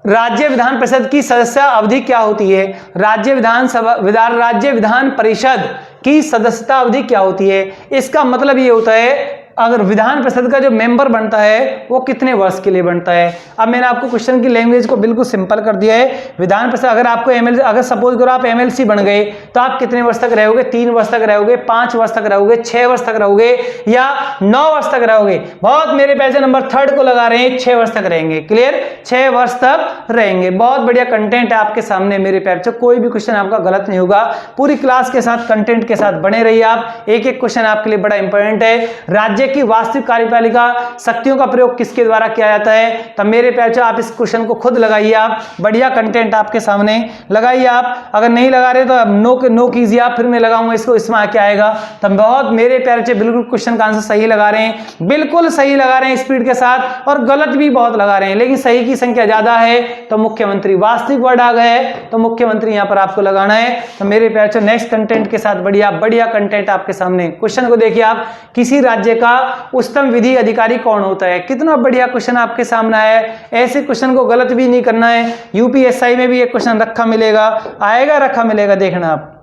राज्य विधान परिषद की सदस्य अवधि क्या होती है? राज्य विधान परिषद की सदस्यता अवधि क्या होती है? इसका मतलब ये होता है अगर विधान परिषद का जो मेंबर बनता है वो कितने वर्ष के लिए बनता है। अब मैंने आपको क्वेश्चन की लैंग्वेज को बिल्कुल सिंपल कर दिया है। विधान परिषद, अगर आपको अगर सपोज करो आप एमएलसी बन गए तो आप कितने वर्ष तक रहोगे? 3 वर्ष तक रहोगे, 5 वर्ष तक रहोगे, 6 वर्ष तक रहोगे, या 9 वर्ष तक रहोगे? बहुत मेरे पैसे नंबर 3 को लगा रहे हैं, 6 वर्ष तक रहेंगे। क्लियर? 6 वर्ष तक रहेंगे। बहुत बढ़िया कंटेंट है आपके सामने मेरे पैसे, कोई भी क्वेश्चन आपका गलत नहीं होगा। पूरी क्लास के साथ, कंटेंट के साथ बने रहिए आप। एक एक क्वेश्चन आपके लिए बड़ा इंपॉर्टेंट है। राज्य की वास्तविक कार्यपालिका शक्तियों का प्रयोग किसके द्वारा किया जाता है? तब मेरे प्यारे आप इस क्वेश्चन को खुद लगाइए। आप बढ़िया कंटेंट आपके सामने लगाइए। आप अगर नहीं लगा रहे तो नो कीजिए आप, फिर मैं लगाऊंगा इसको, इसमें क्या आएगा। तब बहुत मेरे प्यारे बिल्कुल क्वेश्चन का आंसर सही लगा रहे हैं, बिल्कुल सही लगा रहे हैं स्पीड के साथ, और गलत भी बहुत लगा रहे हैं, लेकिन सही की संख्या ज्यादा है तो मुख्यमंत्री, वास्तविक वर्ड आ गए तो मुख्यमंत्री यहां पर आपको लगाना है। तो मेरे प्यारे नेक्स्ट कंटेंट के साथ बढ़िया कंटेंट आपके सामने। क्वेश्चन को देखिए आप, किसी राज्य का उच्चतम विधि अधिकारी कौन होता है? कितना बढ़िया क्वेश्चन आपके सामने आया है। ऐसे क्वेश्चन को गलत भी नहीं करना है। यूपीएससी में भी एक क्वेश्चन रखा मिलेगा, आएगा, रखा मिलेगा, देखना आप।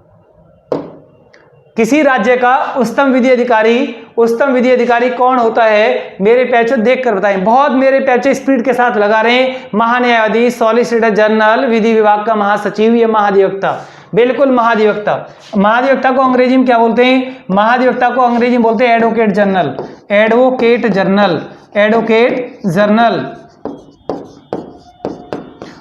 किसी राज्य का उच्चतम विधि अधिकारी कौन होता है? मेरे पैचो देख कर बताएं। बहुत मेरे पैचो स्पीड के साथ लगा रहे हैं। महान्यायाधीश, सॉलिसिटर जनरल, विधि विभाग का महासचिव या महाधिवक्ता? बिल्कुल महाधिवक्ता। महाधिवक्ता को अंग्रेजी में क्या बोलते हैं? महाधिवक्ता को अंग्रेजी में बोलते हैं advocate general. Advocate journal, advocate journal.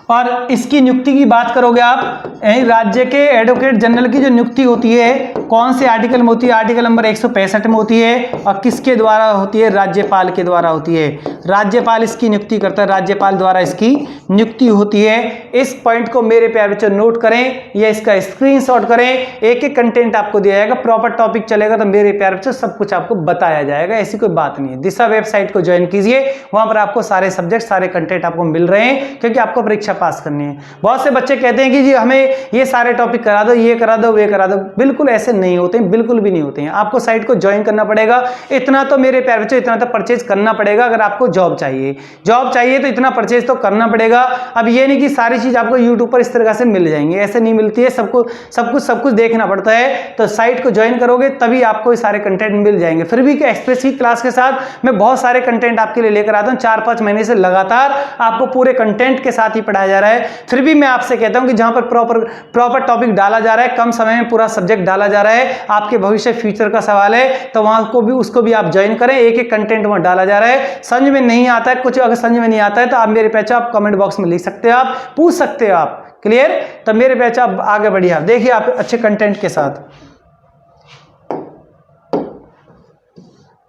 और इसकी नियुक्ति की बात करोगे आप, राज्य के एडवोकेट जनरल की जो नियुक्ति होती है कौन से आर्टिकल में होती है? आर्टिकल नंबर 165 में होती है। और किसके द्वारा होती है? राज्यपाल के द्वारा होती है। राज्यपाल इसकी नियुक्ति करता है, राज्यपाल द्वारा इसकी नियुक्ति होती है। इस पॉइंट को मेरे प्यारे बच्चों नोट करें या इसका स्क्रीनशॉट करें। एक एक कंटेंट आपको दिया जाएगा, प्रॉपर टॉपिक चलेगा तो मेरे प्यारे बच्चों सब कुछ आपको बताया जाएगा, ऐसी कोई बात नहीं है। दिशा वेबसाइट को ज्वाइन कीजिए, वहां पर आपको सारे सब्जेक्ट सारे कंटेंट आपको मिल रहे हैं, क्योंकि आपको परीक्षा पास करनी है। बहुत से बच्चे कहते हैं कि जी हमें ये सारे टॉपिक करा दो, ये करा दो, वे करा दो। बिल्कुल ऐसे नहीं होते हैं, बिल्कुल भी नहीं होते हैं। आपको साइट को ज्वाइन करना पड़ेगा। इतना तो मेरे प्यारे बच्चों, इतना तो परचेज करना पड़ेगा। अगर आपको जॉब चाहिए तो इतना परचेज तो करना पड़ेगा। अब ये नहीं कि सारी चीज आपको यूट्यूब पर इस तरह से मिल जाएंगी, ऐसे नहीं मिलती है। सब कुछ देखना पड़ता है। तो साइट को ज्वाइन करोगे तभी आपको सारे कंटेंट मिल जाएंगे। फिर भी एक्सप्रेस की क्लास के साथ मैं बहुत सारे कंटेंट आपके लिए लेकर आता हूं। 4-5 महीने से लगातार आपको पूरे कंटेंट के साथ ही पढ़ाया जा रहा है। फिर भी मैं आपसे कहता हूं कि जहां पर प्रॉपर टॉपिक डाला जा रहा है, कम समय में पूरा सब्जेक्ट डाला जा रहा है, आपके भविष्य फ्यूचर का सवाल है, तो वहां को भी उसको भी आप ज्वाइन करें। एक एक कंटेंट वहां डाला जा रहा है। समझ में नहीं आता है कुछ, अगर समझ में नहीं आता है तो आप मेरे पहचान आप कमेंट बॉक्स में लिख सकते हो, आप पूछ सकते हो आप। क्लियर? तो मेरे पहचान आगे बढ़िए, आप देखिए आप अच्छे कंटेंट के साथ।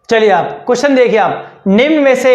चलिए आप क्वेश्चन देखिए आप, निम्न में से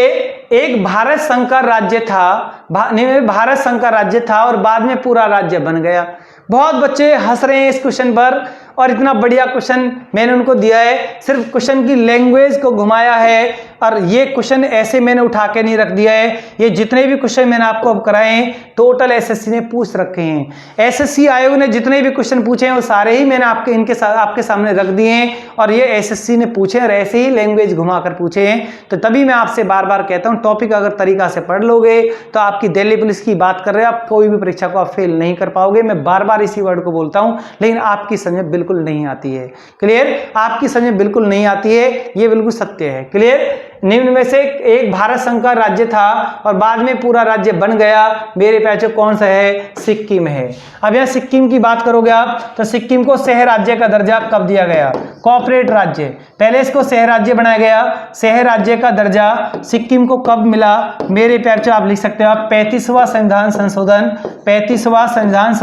एक भारत संघ का राज्य था, भारत संघ का राज्य था और बाद में पूरा राज्य बन गया। बहुत बच्चे हंस रहे हैं इस क्वेश्चन पर, और इतना बढ़िया क्वेश्चन मैंने उनको दिया है। सिर्फ क्वेश्चन की लैंग्वेज को घुमाया है, और ये क्वेश्चन ऐसे मैंने उठा के नहीं रख दिया है। ये जितने भी क्वेश्चन मैंने आपको अब कराए हैं टोटल एसएससी ने पूछ रखे हैं। एसएससी आयोग ने जितने भी क्वेश्चन पूछे हैं वो सारे ही मैंने आपके सामने रख दिए हैं, और ये एसएससी ने पूछे और ऐसे ही लैंग्वेज घुमाकर पूछे हैं। तो तभी मैं आपसे बार बार कहता हूं, टॉपिक अगर तरीका से पढ़ लोगे तो आपकी दिल्ली पुलिस की बात कर रहे हैं, आप कोई भी परीक्षा को आप फेल नहीं कर पाओगे। मैं बार बार इसी वर्ड को बोलता हूं, लेकिन आपकी समझ बिल्कुल नहीं आती है। क्लियर? आपकी समझ बिल्कुल नहीं आती है, ये बिल्कुल सत्य है। क्लियर? निम्न में से एक भारत संघ का राज्य था और बाद में पूरा राज्य बन गया। मेरे पैचे कौन सा है? सिक्किम है। अब यहां सिक्किम की बात करोगे आप तो सिक्किम को शहर राज्य का दर्जा कब दिया गया? कॉर्पोरेट राज्य। पहले इसको शहर राज्य बनाया गया। शहर राज्य का दर्जा सिक्किम को कब मिला? मेरे पैचे आप लिख सकते हो, 35वां संविधान संशोधन, 35वां संविधान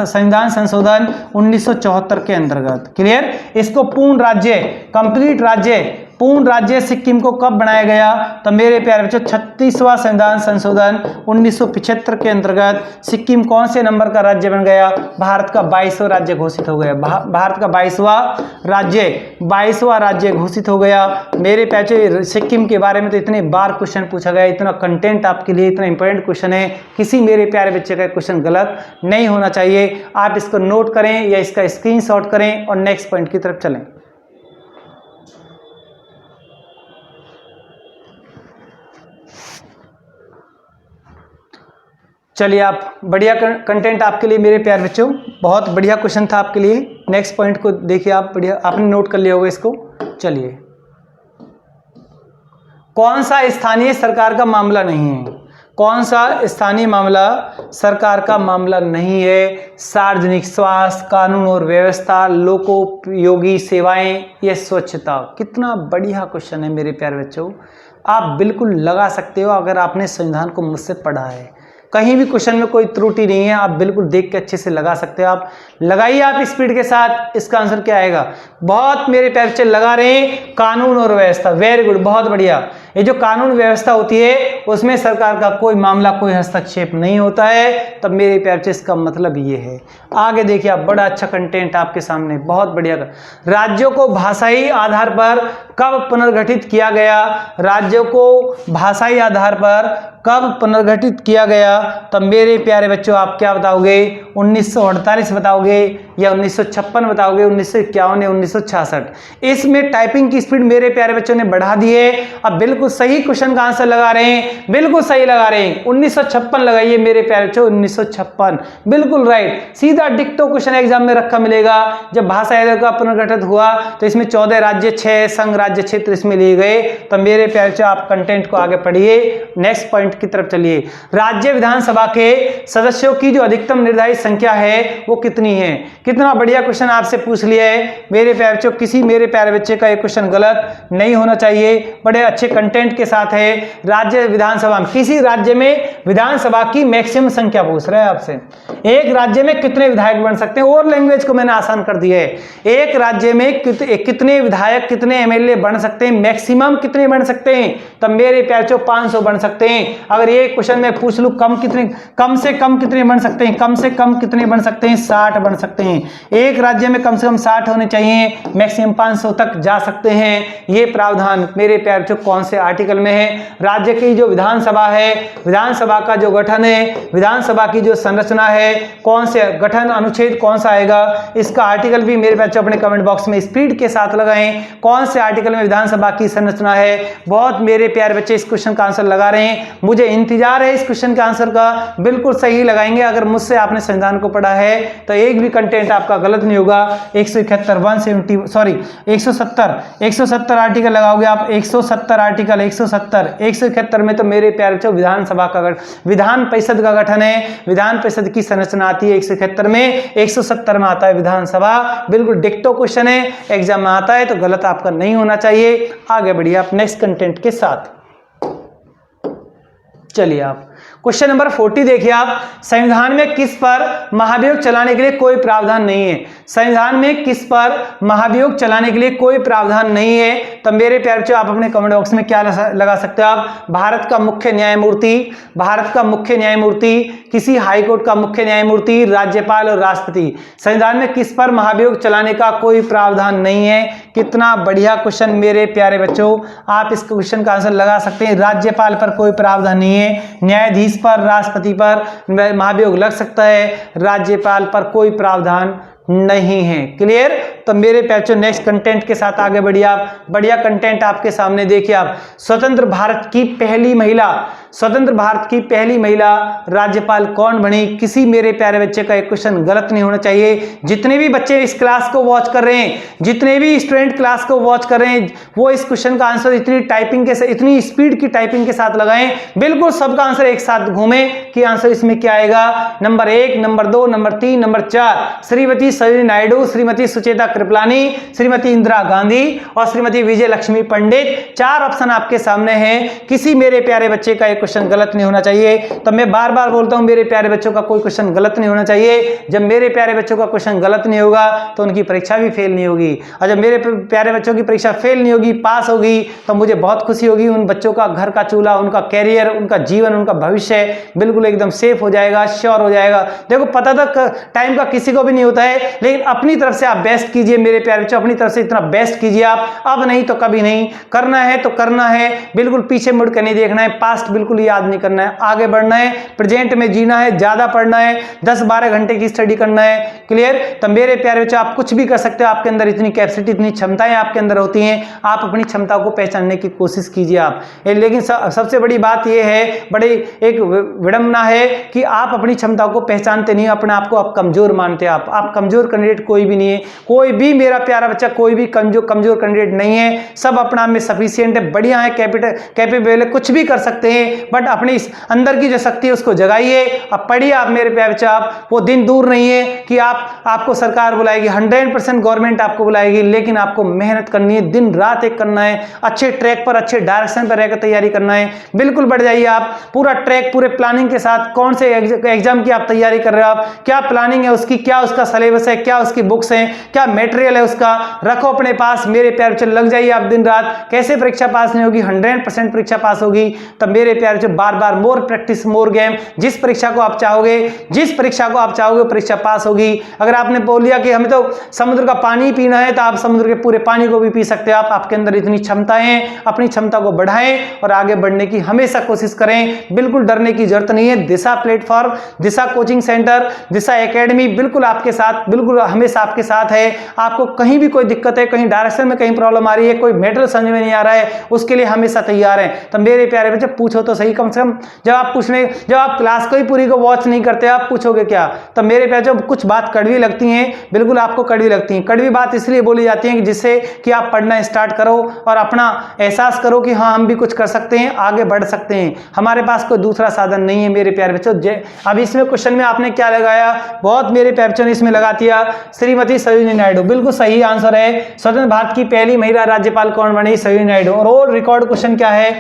संशोधन 1974 के अंतर्गत। क्लियर? इसको पूर्ण राज्य, कंप्लीट राज्य, पूर्ण राज्य सिक्किम को कब बनाया गया? तो मेरे प्यारे बच्चों 36वां संविधान संशोधन 1975 के अंतर्गत सिक्किम कौन से नंबर का राज्य बन गया? भारत का 22वां राज्य घोषित हो गया। भारत का 22वां राज्य घोषित हो गया। मेरे प्यारे सिक्किम के बारे में तो इतने बार क्वेश्चन पूछा गया, इतना कंटेंट आपके लिए, इतना इंपॉर्टेंट क्वेश्चन है, किसी मेरे प्यारे बच्चे का क्वेश्चन गलत नहीं होना चाहिए। आप इसको नोट करें या इसका स्क्रीनशॉट करें और नेक्स्ट पॉइंट की तरफ चलें। चलिए आप, बढ़िया कंटेंट आपके लिए मेरे प्यारे बच्चों, बहुत बढ़िया क्वेश्चन था आपके लिए। नेक्स्ट पॉइंट को देखिए आप, बढ़िया आपने नोट कर लिया होगा इसको। चलिए, कौन सा स्थानीय सरकार का मामला नहीं है? कौन सा स्थानीय मामला सरकार का मामला नहीं है? सार्वजनिक स्वास्थ्य, कानून और व्यवस्था, लोकोपयोगी सेवाएं या स्वच्छता। कितना बढ़िया क्वेश्चन है मेरे प्यारे बच्चों, आप बिल्कुल लगा सकते हो अगर आपने संविधान को मुझसे पढ़ा है। कहीं भी क्वेश्चन में कोई त्रुटि नहीं है, आप बिल्कुल देख के अच्छे से लगा सकते हो। आप लगाइए आप स्पीड के साथ, इसका आंसर क्या आएगा? बहुत मेरे प्यारे बच्चे लगा रहे हैं, कानून और व्यवस्था। वेरी गुड, बहुत बढ़िया। ये जो कानून व्यवस्था होती है उसमें सरकार का कोई मामला, कोई हस्तक्षेप नहीं होता है। तब मेरे प्यारे बच्चे इसका मतलब ये है। आगे देखिए आप, बड़ा अच्छा कंटेंट आपके सामने, बहुत बढ़िया। राज्यों को भाषाई आधार पर कब पुनर्गठित किया गया? राज्यों को भाषाई आधार पर कब पुनर्गठित किया गया? तब मेरे प्यारे बच्चों आप क्या बताओगे? 1948 बताओगे या 1956 बताओगे, 1951 या 1966? इसमें टाइपिंग की स्पीड मेरे प्यारे बच्चों ने बढ़ा दी है। अब बिल्कुल बिल्कुल सही क्वेश्चन का आंसर लगा रहे हैं, बिल्कुल सही लगा रहे हैं। 1956 लगाइए मेरे प्यारे बच्चों, 1956 बिल्कुल राइट। सीधा डिक्टो क्वेश्चन एग्जाम में रखा मिलेगा। जब भाषा आयोग का पुनर्गठन हुआ तो इसमें 14 राज्य, 6 संघ राज्य क्षेत्र इसमें लिए गए। तो मेरे प्यारे बच्चों आप कंटेंट को आगे पढ़िए, नेक्स्ट पॉइंट की तरफ चलिए। राज्य विधानसभा के सदस्यों की जो अधिकतम निर्धारित संख्या है वो कितनी है? कितना बढ़िया क्वेश्चन आपसे पूछ लिया है मेरे प्यारे बच्चों। किसी मेरे प्यारे बच्चे का ये क्वेश्चन गलत नहीं होना चाहिए, बड़े अच्छे कंटेंट के साथ है। राज्य विधानसभा में किसी राज्य में विधानसभा की मैक्सिमम संख्या पूछ रहा है आपसे। एक राज्य में कितने विधायक बन सकते हैं, और लैंग्वेज को मैंने आसान कर दिया है। एक राज्य में कितने विधायक, कितने एमएलए बन सकते हैं, मैक्सिमम कितने बन सकते हैं? तब मेरे प्यारे बच्चों 500 बन सकते हैं। अगर ये क्वेश्चन में पूछ लूं कम से कम कितने बन सकते हैं, कम से कम कितने बन सकते हैं? 60 बन सकते हैं। एक राज्य में कम से कम 60 होने चाहिए, मैक्सिमम 500 तक जा सकते हैं। ये प्रावधान मेरे प्यारे बच्चों कौन से आर्टिकल में है? राज्य की जो विधानसभा है, विधानसभा का जो गठन है, विधानसभा की जो संरचना है, कौन से गठन अनुच्छेद कौन सा आएगा, इसका आर्टिकल भी मेरे बच्चों अपने कमेंट बॉक्स में स्पीड के साथ लगाएं। कौन से आर्टिकल में विधानसभा की संरचना है? बहुत मेरे प्यारे बच्चे इस क्वेश्चन का आंसर लगा रहे हैं, मुझे इंतजार है इस क्वेश्चन के आंसर का। बिल्कुल सही लगाएंगे। अगर मुझसे आपने संविधान को पढ़ा है तो एक भी कंटेंट आपका गलत नहीं होगा। 170 आर्टिकल लगाओगे आप, 170 आर्टिकल, 171 में तो मेरे प्यारे बच्चों विधानसभा का विधान परिषद का गठन है, विधान परिषद की संरचना आती है 171 में, 170 में आता है विधानसभा। बिल्कुल डिक्टो क्वेश्चन है, एग्जाम में आता है तो गलत आपका नहीं होना चाहिए। आगे बढ़िए आप नेक्स्ट कंटेंट के साथ। चलिए आप क्वेश्चन नंबर 40 देखिए आप। संविधान में किस पर महाभियोग चलाने के लिए कोई प्रावधान नहीं है? संविधान में किस पर महाभियोग चलाने के लिए कोई प्रावधान नहीं है? तो मेरे प्यारे बच्चों आप अपने कमेंट बॉक्स में क्या लगा सकते हो आप? भारत का मुख्य न्यायमूर्ति, भारत का मुख्य न्यायमूर्ति, किसी हाईकोर्ट का मुख्य न्यायमूर्ति, राज्यपाल और राष्ट्रपति। संविधान में किस पर महाभियोग चलाने का कोई प्रावधान नहीं है? कितना बढ़िया क्वेश्चन मेरे प्यारे बच्चों, आप इस क्वेश्चन का आंसर लगा सकते हैं। राज्यपाल पर कोई प्रावधान नहीं है, न्यायाधीश पर, राष्ट्रपति पर महाभियोग लग सकता है, राज्यपाल पर कोई प्रावधान नहीं है। क्लियर? तो मेरे बच्चों नेक्स्ट कंटेंट के साथ आगे बढ़िए आप। बढ़िया कंटेंट आपके सामने देखिए आप। स्वतंत्र भारत की पहली महिला, स्वतंत्र भारत की पहली महिला राज्यपाल कौन बनी? किसी मेरे प्यारे बच्चे का एक क्वेश्चन गलत नहीं होना चाहिए। जितने भी बच्चे इस क्लास को वॉच कर रहे हैं, जितने भी स्टूडेंट क्लास को वॉच कर रहे हैं, वो इस क्वेश्चन का आंसर इतनी टाइपिंग के साथ, इतनी स्पीड की टाइपिंग के साथ लगाएं, बिल्कुल सबका आंसर एक साथ घूमे कि आंसर इसमें क्या आएगा। Number 1, number 2, number 3, number 4 Shrimati Sarojini Naidu, Shrimati Sucheta Kripalani, Shrimati Indira Gandhi और श्रीमती विजय लक्ष्मी पंडित। 4 ऑप्शन आपके सामने हैं। किसी मेरे प्यारे बच्चे का एक क्वेश्चन गलत नहीं होना चाहिए। तो मैं बार बार बोलता हूं मेरे प्यारे बच्चों का कोई क्वेश्चन गलत नहीं होना चाहिए। जब मेरे प्यारे बच्चों का क्वेश्चन गलत नहीं होगा तो उनकी परीक्षा भी फेल नहीं होगी, और जब मेरे प्यारे बच्चों की परीक्षा फेल नहीं होगी, पास होगी, तो मुझे बहुत खुशी होगी। उन बच्चों का घर का चूल्हा, उनका कैरियर, उनका जीवन, उनका भविष्य बिल्कुल एकदम सेफ हो जाएगा, श्योर हो जाएगा। देखो पता था टाइम का किसी को भी नहीं होता है, लेकिन अपनी तरफ से आप बेस्ट कीजिए मेरे प्यारे बच्चों, अपनी तरफ से इतना बेस्ट कीजिए आप। अब नहीं तो कभी नहीं, करना है तो करना है, बिल्कुल पीछे मुड़ कर नहीं देखना है, पास्ट बिल्कुल याद नहीं करना है, आगे बढ़ना है, प्रेजेंट में जीना है, ज्यादा पढ़ना है, 10-12 घंटे की स्टडी करना है। क्लियर? तो मेरे प्यारे बच्चों आप कुछ भी कर सकते हो, आपके अंदर इतनी कैपेसिटी, इतनी क्षमताएं आपके अंदर होती हैं, आप अपनी क्षमता को पहचानने की कोशिश कीजिए आप। लेकिन सबसे बड़ी बात यह है, बड़ी एक विडंबना है कि आप अपनी क्षमता को पहचानते नहीं, अपने आप को आप कमजोर मानते हैं। आप कमजोर कैंडिडेट कोई भी नहीं है, कोई भी मेरा प्यारा बच्चा कोई भी कमजोर कैंडिडेट नहीं है। सब अपना आप में सफिशिएंट है, बढ़िया है, कैपेबल है, कुछ भी कर सकते हैं, बट अपनी अंदर की जो शक्ति है उसको जगाइए। अब पढ़िए आप मेरे प्यारे बच्चा, आप वो दिन दूर नहीं है कि आपको सरकार बुलाएगी, 100% गवर्नमेंट आपको बुलाएगी, लेकिन आपको मेहनत करनी है, दिन रात एक करना है, अच्छे ट्रैक पर, अच्छे डायरेक्शन पर रहकर तैयारी करना है। बिल्कुल बढ़ जाइए आप, पूरा ट्रैक, पूरे प्लानिंग के साथ। कौन से एग्जाम की आप तैयारी कर रहे हो, आप क्या प्लानिंग है उसकी, क्या उसका सिलेबस है, क्या उसकी बुक्स हैं, क्या मटेरियल है उसका, रखो अपने पास मेरे प्यारे बच्चे। लग जाइए आप दिन रात। कैसे परीक्षा पास नहीं होगी? 100% परीक्षा पास होगी। तब मेरे प्यारे बच्चों बार बार मोर प्रैक्टिस मोर गेम, जिस परीक्षा को आप चाहोगे परीक्षा पास होगी। अगर आपने बोल लिया कि हमें तो समुद्र का पानी पीना है, तो आप समुद्र के पूरे पानी को भी पी सकते हो। आप आपके अंदर इतनी क्षमता है, अपनी क्षमता को बढ़ाएं और आगे बढ़ने की हमेशा कोशिश करें। बिल्कुल डरने की जरूरत नहीं है। दिशा प्लेटफॉर्म, दिशा कोचिंग सेंटर, दिशा एकेडमी बिल्कुल आपके साथ, बिल्कुल हमेशा आपके साथ है। आपको कहीं भी कोई दिक्कत है, कहीं डायरेक्शन में कहीं प्रॉब्लम आ रही है, कोई मैटर समझ में नहीं आ रहा है, उसके लिए हमेशा तैयार है। तो मेरे प्यारे बच्चे पूछो तो सही, कम से कम जब आप क्लास को ही पूरी को वॉच नहीं करते, आप पूछोगे क्या? तो मेरे प्यारे बच्चों कुछ बात कड़वी लगती हैं, बिल्कुल आपको कड़वी लगती हैं। कड़वी बात इसलिए बोली जाती है कि जिससे कि आप पढ़ना स्टार्ट करो और अपना एहसास करो कि हाँ हम भी कुछ कर सकते हैं, आगे बढ़ सकते हैं। हमारे पास कोई दूसरा साधन नहीं है मेरे प्यारे बच्चों। अब इसमें क्वेश्चन में आपने क्या लगाया? बहुत मेरे प्यारे बच्चों ने इसमें लगा दिया श्रीमती सरोजिनी नायडू। बिल्कुल सही आंसर है। स्वतंत्र भारत की पहली महिला राज्यपाल कौन बनी? सरोजिनी नायडू। और रिकॉर्ड क्वेश्चन क्या है?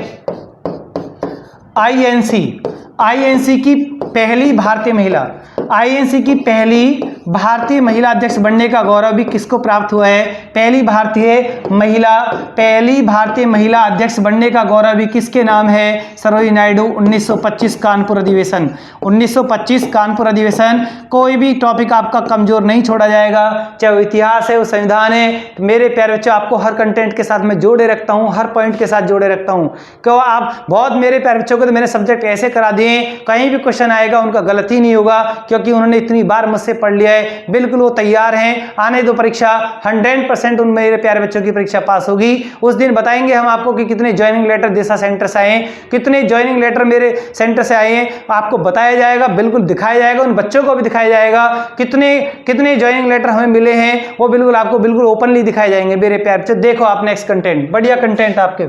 आईएनसी की पहली भारतीय महिला, आईएनसी की पहली भारतीय महिला अध्यक्ष बनने का गौरव भी किसको प्राप्त हुआ है? पहली भारतीय महिला अध्यक्ष बनने का गौरव भी किसके नाम है? सरोजिनी नायडू। 1925 कानपुर अधिवेशन, 1925 कानपुर अधिवेशन। कोई भी टॉपिक आपका कमजोर नहीं छोड़ा जाएगा, चाहे वो इतिहास है, वो संविधान है। तो मेरे प्यारे बच्चों आपको हर कंटेंट के साथ मैं जोड़े रखता हूँ, हर पॉइंट के साथ जोड़े रखता हूँ। क्यों आप बहुत मेरे प्यारे बच्चों को तो मैंने सब्जेक्ट ऐसे करा दिए, कहीं भी क्वेश्चन आएगा उनका गलत ही नहीं होगा, क्योंकि उन्होंने इतनी बार मुझसे पढ़ लिया है। बिल्कुल वो तैयार हैं। आने दो परीक्षा, 100% उन मेरे प्यारे बच्चों की परीक्षा पास होगी। उस दिन बताएंगे हम आपको कि कितने ज्वाइनिंग लेटर दिशा सेंटर से आए हैं, कितने ज्वाइनिंग लेटर मेरे सेंटर से आए हैं, आपको बताया जाएगा, बिल्कुल दिखाया जाएगा, उन बच्चों को भी दिखाया जाएगा कितने ज्वाइनिंग लेटर हमें मिले हैं, वो बिल्कुल आपको बिल्कुल ओपनली दिखाए जाएंगे मेरे प्यारे बच्चों। देखो आप नेक्स्ट कंटेंट, बढ़िया कंटेंट आपके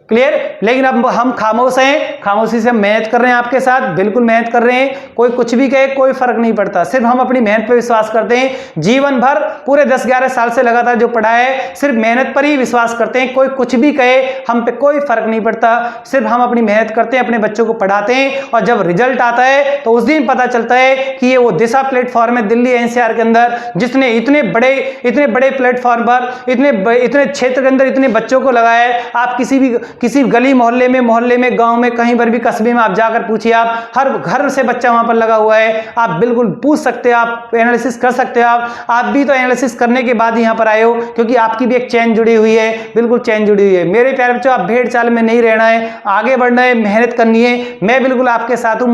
क्लियर। लेकिन अब हम खामोश हैं, खामोशी से मेहनत कर रहे हैं आपके साथ, बिल्कुल मेहनत कर रहे हैं। कोई कुछ भी कहे कोई फर्क नहीं पड़ता, सिर्फ हम अपनी मेहनत पर विश्वास करते हैं। जीवन भर पूरे 10-11 साल से लगातार जो पढ़ा है, सिर्फ मेहनत पर ही विश्वास करते हैं। कोई कुछ भी कहे हम पे कोई फर्क नहीं पड़ता, सिर्फ हम अपनी मेहनत करते हैं, अपने बच्चों को पढ़ाते हैं। और जब रिजल्ट आता है तो उस दिन पता चलता है कि ये वो दिशा प्लेटफॉर्म है दिल्ली एनसीआर के अंदर, जिसने इतने बड़े प्लेटफॉर्म पर इतने क्षेत्र के अंदर इतने बच्चों को लगाया है। आप किसी गली मोहल्ले में गांव में कहीं पर भी कस्बे में आप जाकर पूछिए, आप हर घर से बच्चा वहां पर लगा हुआ है। आप बिल्कुल पूछ सकते हैं, आप एनालिसिस कर सकते हो। आप भी तो एनालिसिस करने के बाद यहां पर आए हो, क्योंकि आपकी भी एक चैन जुड़ी हुई है, बिल्कुल चैन जुड़ी हुई है। मेरे प्यारे बच्चों आप भेड़ चाल में नहीं रहना है, आगे बढ़ना है, मेहनत करनी है। मैं बिल्कुल आपके साथ हूं,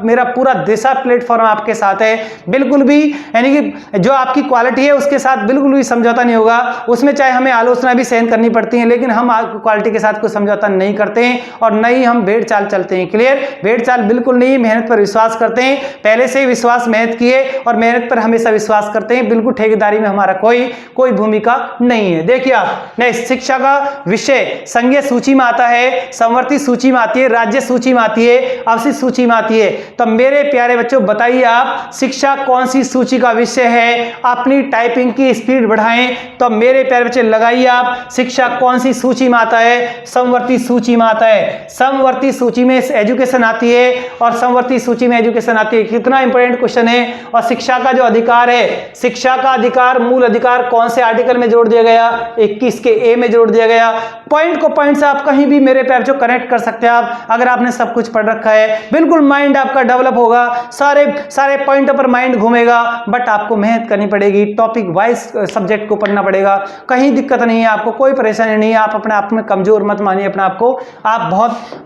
मेरा पूरा दिशा प्लेटफॉर्म आपके साथ है। बिल्कुल भी यानी कि जो आपकी क्वालिटी है उसके साथ बिल्कुल भी समझौता नहीं होगा। उसमें चाहे हमें आलोचना भी सहन करनी पड़ती है, लेकिन हम क्वालिटी के साथ कोई समझौता नहीं करते हैं और नहीं हम भेड़ चाल चलते हैं। क्लियर? भेड़ चाल बिल्कुल नहीं, मेहनत पर विश्वास करते हैं, पहले से ही विश्वास मेहनत किए और मेहनत पर हमेशा विश्वास करते हैं। बिल्कुल ठेकेदारी में हमारा कोई भूमिका नहीं है। देखिए आप नेक्स्ट, शिक्षा का विषय संघीय सूची में आता है, संवर्ती सूची में आती है, राज्य सूची में आती है, अवशिष्ट सूची में आती है। तो मेरे प्यारे बच्चों बताइए आप शिक्षा कौन सी सूची का विषय है? अपनी टाइपिंग की स्पीड बढ़ाएं। तो मेरे प्यारे बच्चे लगाइए आप शिक्षा कौन सी सूची में आता है? समवर्ती सूची में आता है। समवर्ती सूची में एजुकेशन आती है और समवर्ती सूची में एजुकेशन आती है। कितना इंपॉर्टेंट क्वेश्चन है। और शिक्षा का जो अधिकार है, शिक्षा का अधिकार, मूल अधिकार कौन से आर्टिकल में जोड़ दिया गया? 21 के ए में जोड़ दिया गया। पॉइंट को पॉइंट से आप कहीं भी मेरे पैर जो कनेक्ट कर सकते हैं आप, अगर आपने सब कुछ पढ़ रखा है। बिल्कुल माइंड आपका डेवलप होगा, सारे पॉइंटों पर माइंड घूमेगा, बट आपको मेहनत करनी पड़ेगी, टॉपिक वाइज सब्जेक्ट को पढ़ना पड़ेगा। कहीं दिक्कत नहीं है, आपको कोई परेशानी नहीं है। आप अपने आप में कमजोर मत मानिए अपने आप को, आप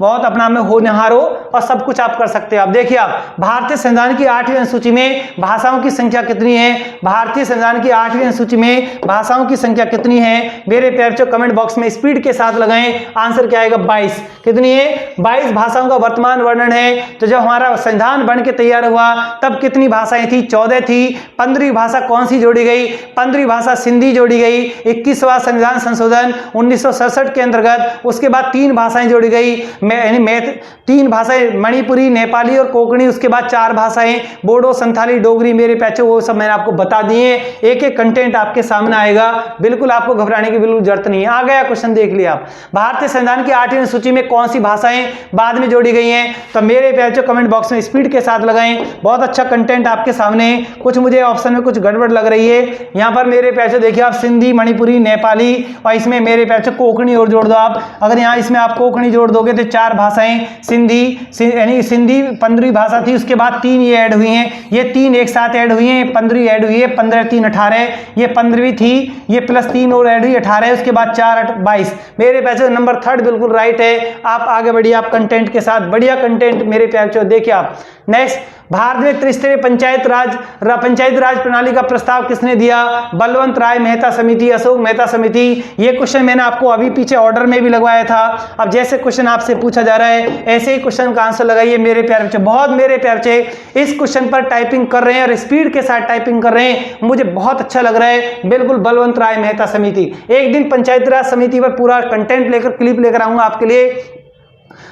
बहुत अपना में होनहार हो और सब कुछ आप कर सकते हैं। आप देखिए, आप भारतीय संविधान की 8वीं अनुसूची में भाषाओं की संख्या कितनी है? भारतीय संविधान की 8वीं अनुसूची में भाषाओं की संख्या कितनी है? मेरे प्यारे बच्चों कमेंट बॉक्स में स्पीड के साथ लगाएं, आंसर क्या आएगा? 22। कितनी है? 22 भाषाओं का वर्तमान वर्णन है। तो जब हमारा संविधान बन के तैयार हुआ तब कितनी भाषाएं थी? 14 थी। 15वीं भाषा कौन सी जोड़ी गई? 15वीं भाषा सिंधी जोड़ी गई 21वां संविधान संशोधन 1967 के अंतर्गत। उसके बाद 3 भाषाएं जोड़ी गई, यानी 3 भाषाएं मणिपुरी, नेपाली और कोंकणी। उसके बाद 4 भाषाएं बोडो, संथाली, डोगरी। मेरे पैचो वो सब मैंने आपको बता दिए। एक एक कंटेंट आपके सामने आएगा, बिल्कुल आपको घबराने की बिल्कुल जरूरत नहीं है। आ गया क्वेश्चन, देख लिया आप। भारतीय संविधान की 8वीं सूची में कौन सी भाषाएं बाद में जोड़ी गई हैं? तो मेरे पैचो कमेंट बॉक्स में स्पीड के साथ लगाएं। बहुत अच्छा कंटेंट आपके सामने। कुछ मुझे ऑप्शन में कुछ गड़बड़ लग रही है यहाँ पर। मेरे पैचो देखिए आप, सिंधी, मणिपुरी, नेपाली और इसमें मेरे पैचो कोंकणी और जोड़ दो आप। अगर अगर यहाँ इसमें आप कोंकणी जोड़ दोगे तो 4 भाषाएं, सिंधी यानी सिंधी 15वीं भाषा थी, उसके बाद 3 ये ऐड हुई हैं, ये 3 एक साथ ऐड हुई हैं, 15वीं ऐड हुई है, 15 3 18, ये 15वीं थी, ये प्लस 3 और ऐड हुई 18, उसके बाद 4 8 22। मेरे पैसे नंबर 3 बिल्कुल राइट है। आप आगे बढ़िए आप कंटेंट के साथ, बढ़िया कंटेंट मेरे पैसे देखिए आप। नेक्स्ट, भारत में त्रिस्तरीय पंचायत राज प्रणाली का प्रस्ताव किसने दिया? बलवंत राय मेहता समिति, अशोक मेहता समिति। ये क्वेश्चन मैंने आपको अभी पीछे ऑर्डर में भी लगवाया था। अब जैसे क्वेश्चन आपसे पूछा जा रहा है ऐसे ही क्वेश्चन का आंसर लगाइए मेरे प्यारे बच्चे। बहुत मेरे प्यारे बच्चे इस क्वेश्चन पर टाइपिंग कर रहे हैं और स्पीड के साथ टाइपिंग कर रहे हैं, मुझे बहुत अच्छा लग रहा है। बिल्कुल बलवंत राय मेहता समिति। एक दिन पंचायती राज समिति पर पूरा कंटेंट लेकर, क्लिप लेकर आऊंगा आपके लिए।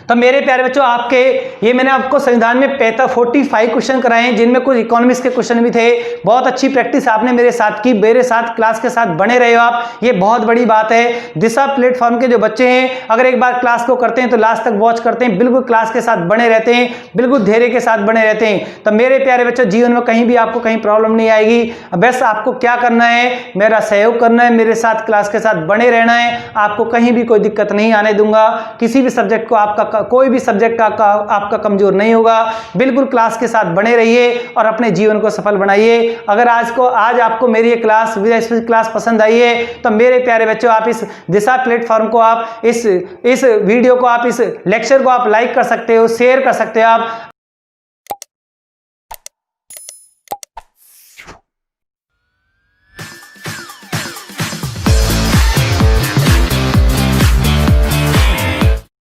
तो मेरे प्यारे बच्चों, आपके ये मैंने आपको संविधान में 45 क्वेश्चन कराए हैं, जिनमें कुछ इकोनॉमिक्स के क्वेश्चन भी थे। बहुत अच्छी प्रैक्टिस आपने मेरे साथ की, मेरे साथ क्लास के साथ बने रहे हो आप, ये बहुत बड़ी बात है। दिशा प्लेटफॉर्म के जो बच्चे हैं, अगर एक बार क्लास को करते हैं तो लास्ट तक वॉच करते हैं, बिल्कुल क्लास के साथ बने रहते हैं, बिल्कुल धैर्य के साथ बने रहते हैं। तो मेरे प्यारे बच्चों, जीवन में कहीं भी आपको कहीं प्रॉब्लम नहीं आएगी। बस आपको क्या करना है, मेरा सहयोग करना है, मेरे साथ क्लास के साथ बने रहना है। आपको कहीं भी कोई दिक्कत नहीं आने दूंगा। किसी भी सब्जेक्ट को आपका कोई भी सब्जेक्ट आपका कमजोर नहीं होगा। बिल्कुल क्लास के साथ बने रहिए और अपने जीवन को सफल बनाइए। अगर आज आपको मेरी ये क्लास क्लास पसंद आई है तो मेरे प्यारे बच्चों, आप इस दिशा प्लेटफॉर्म को, आप इस वीडियो को, आप इस लेक्चर को आप लाइक कर सकते हो, शेयर कर सकते हो आप।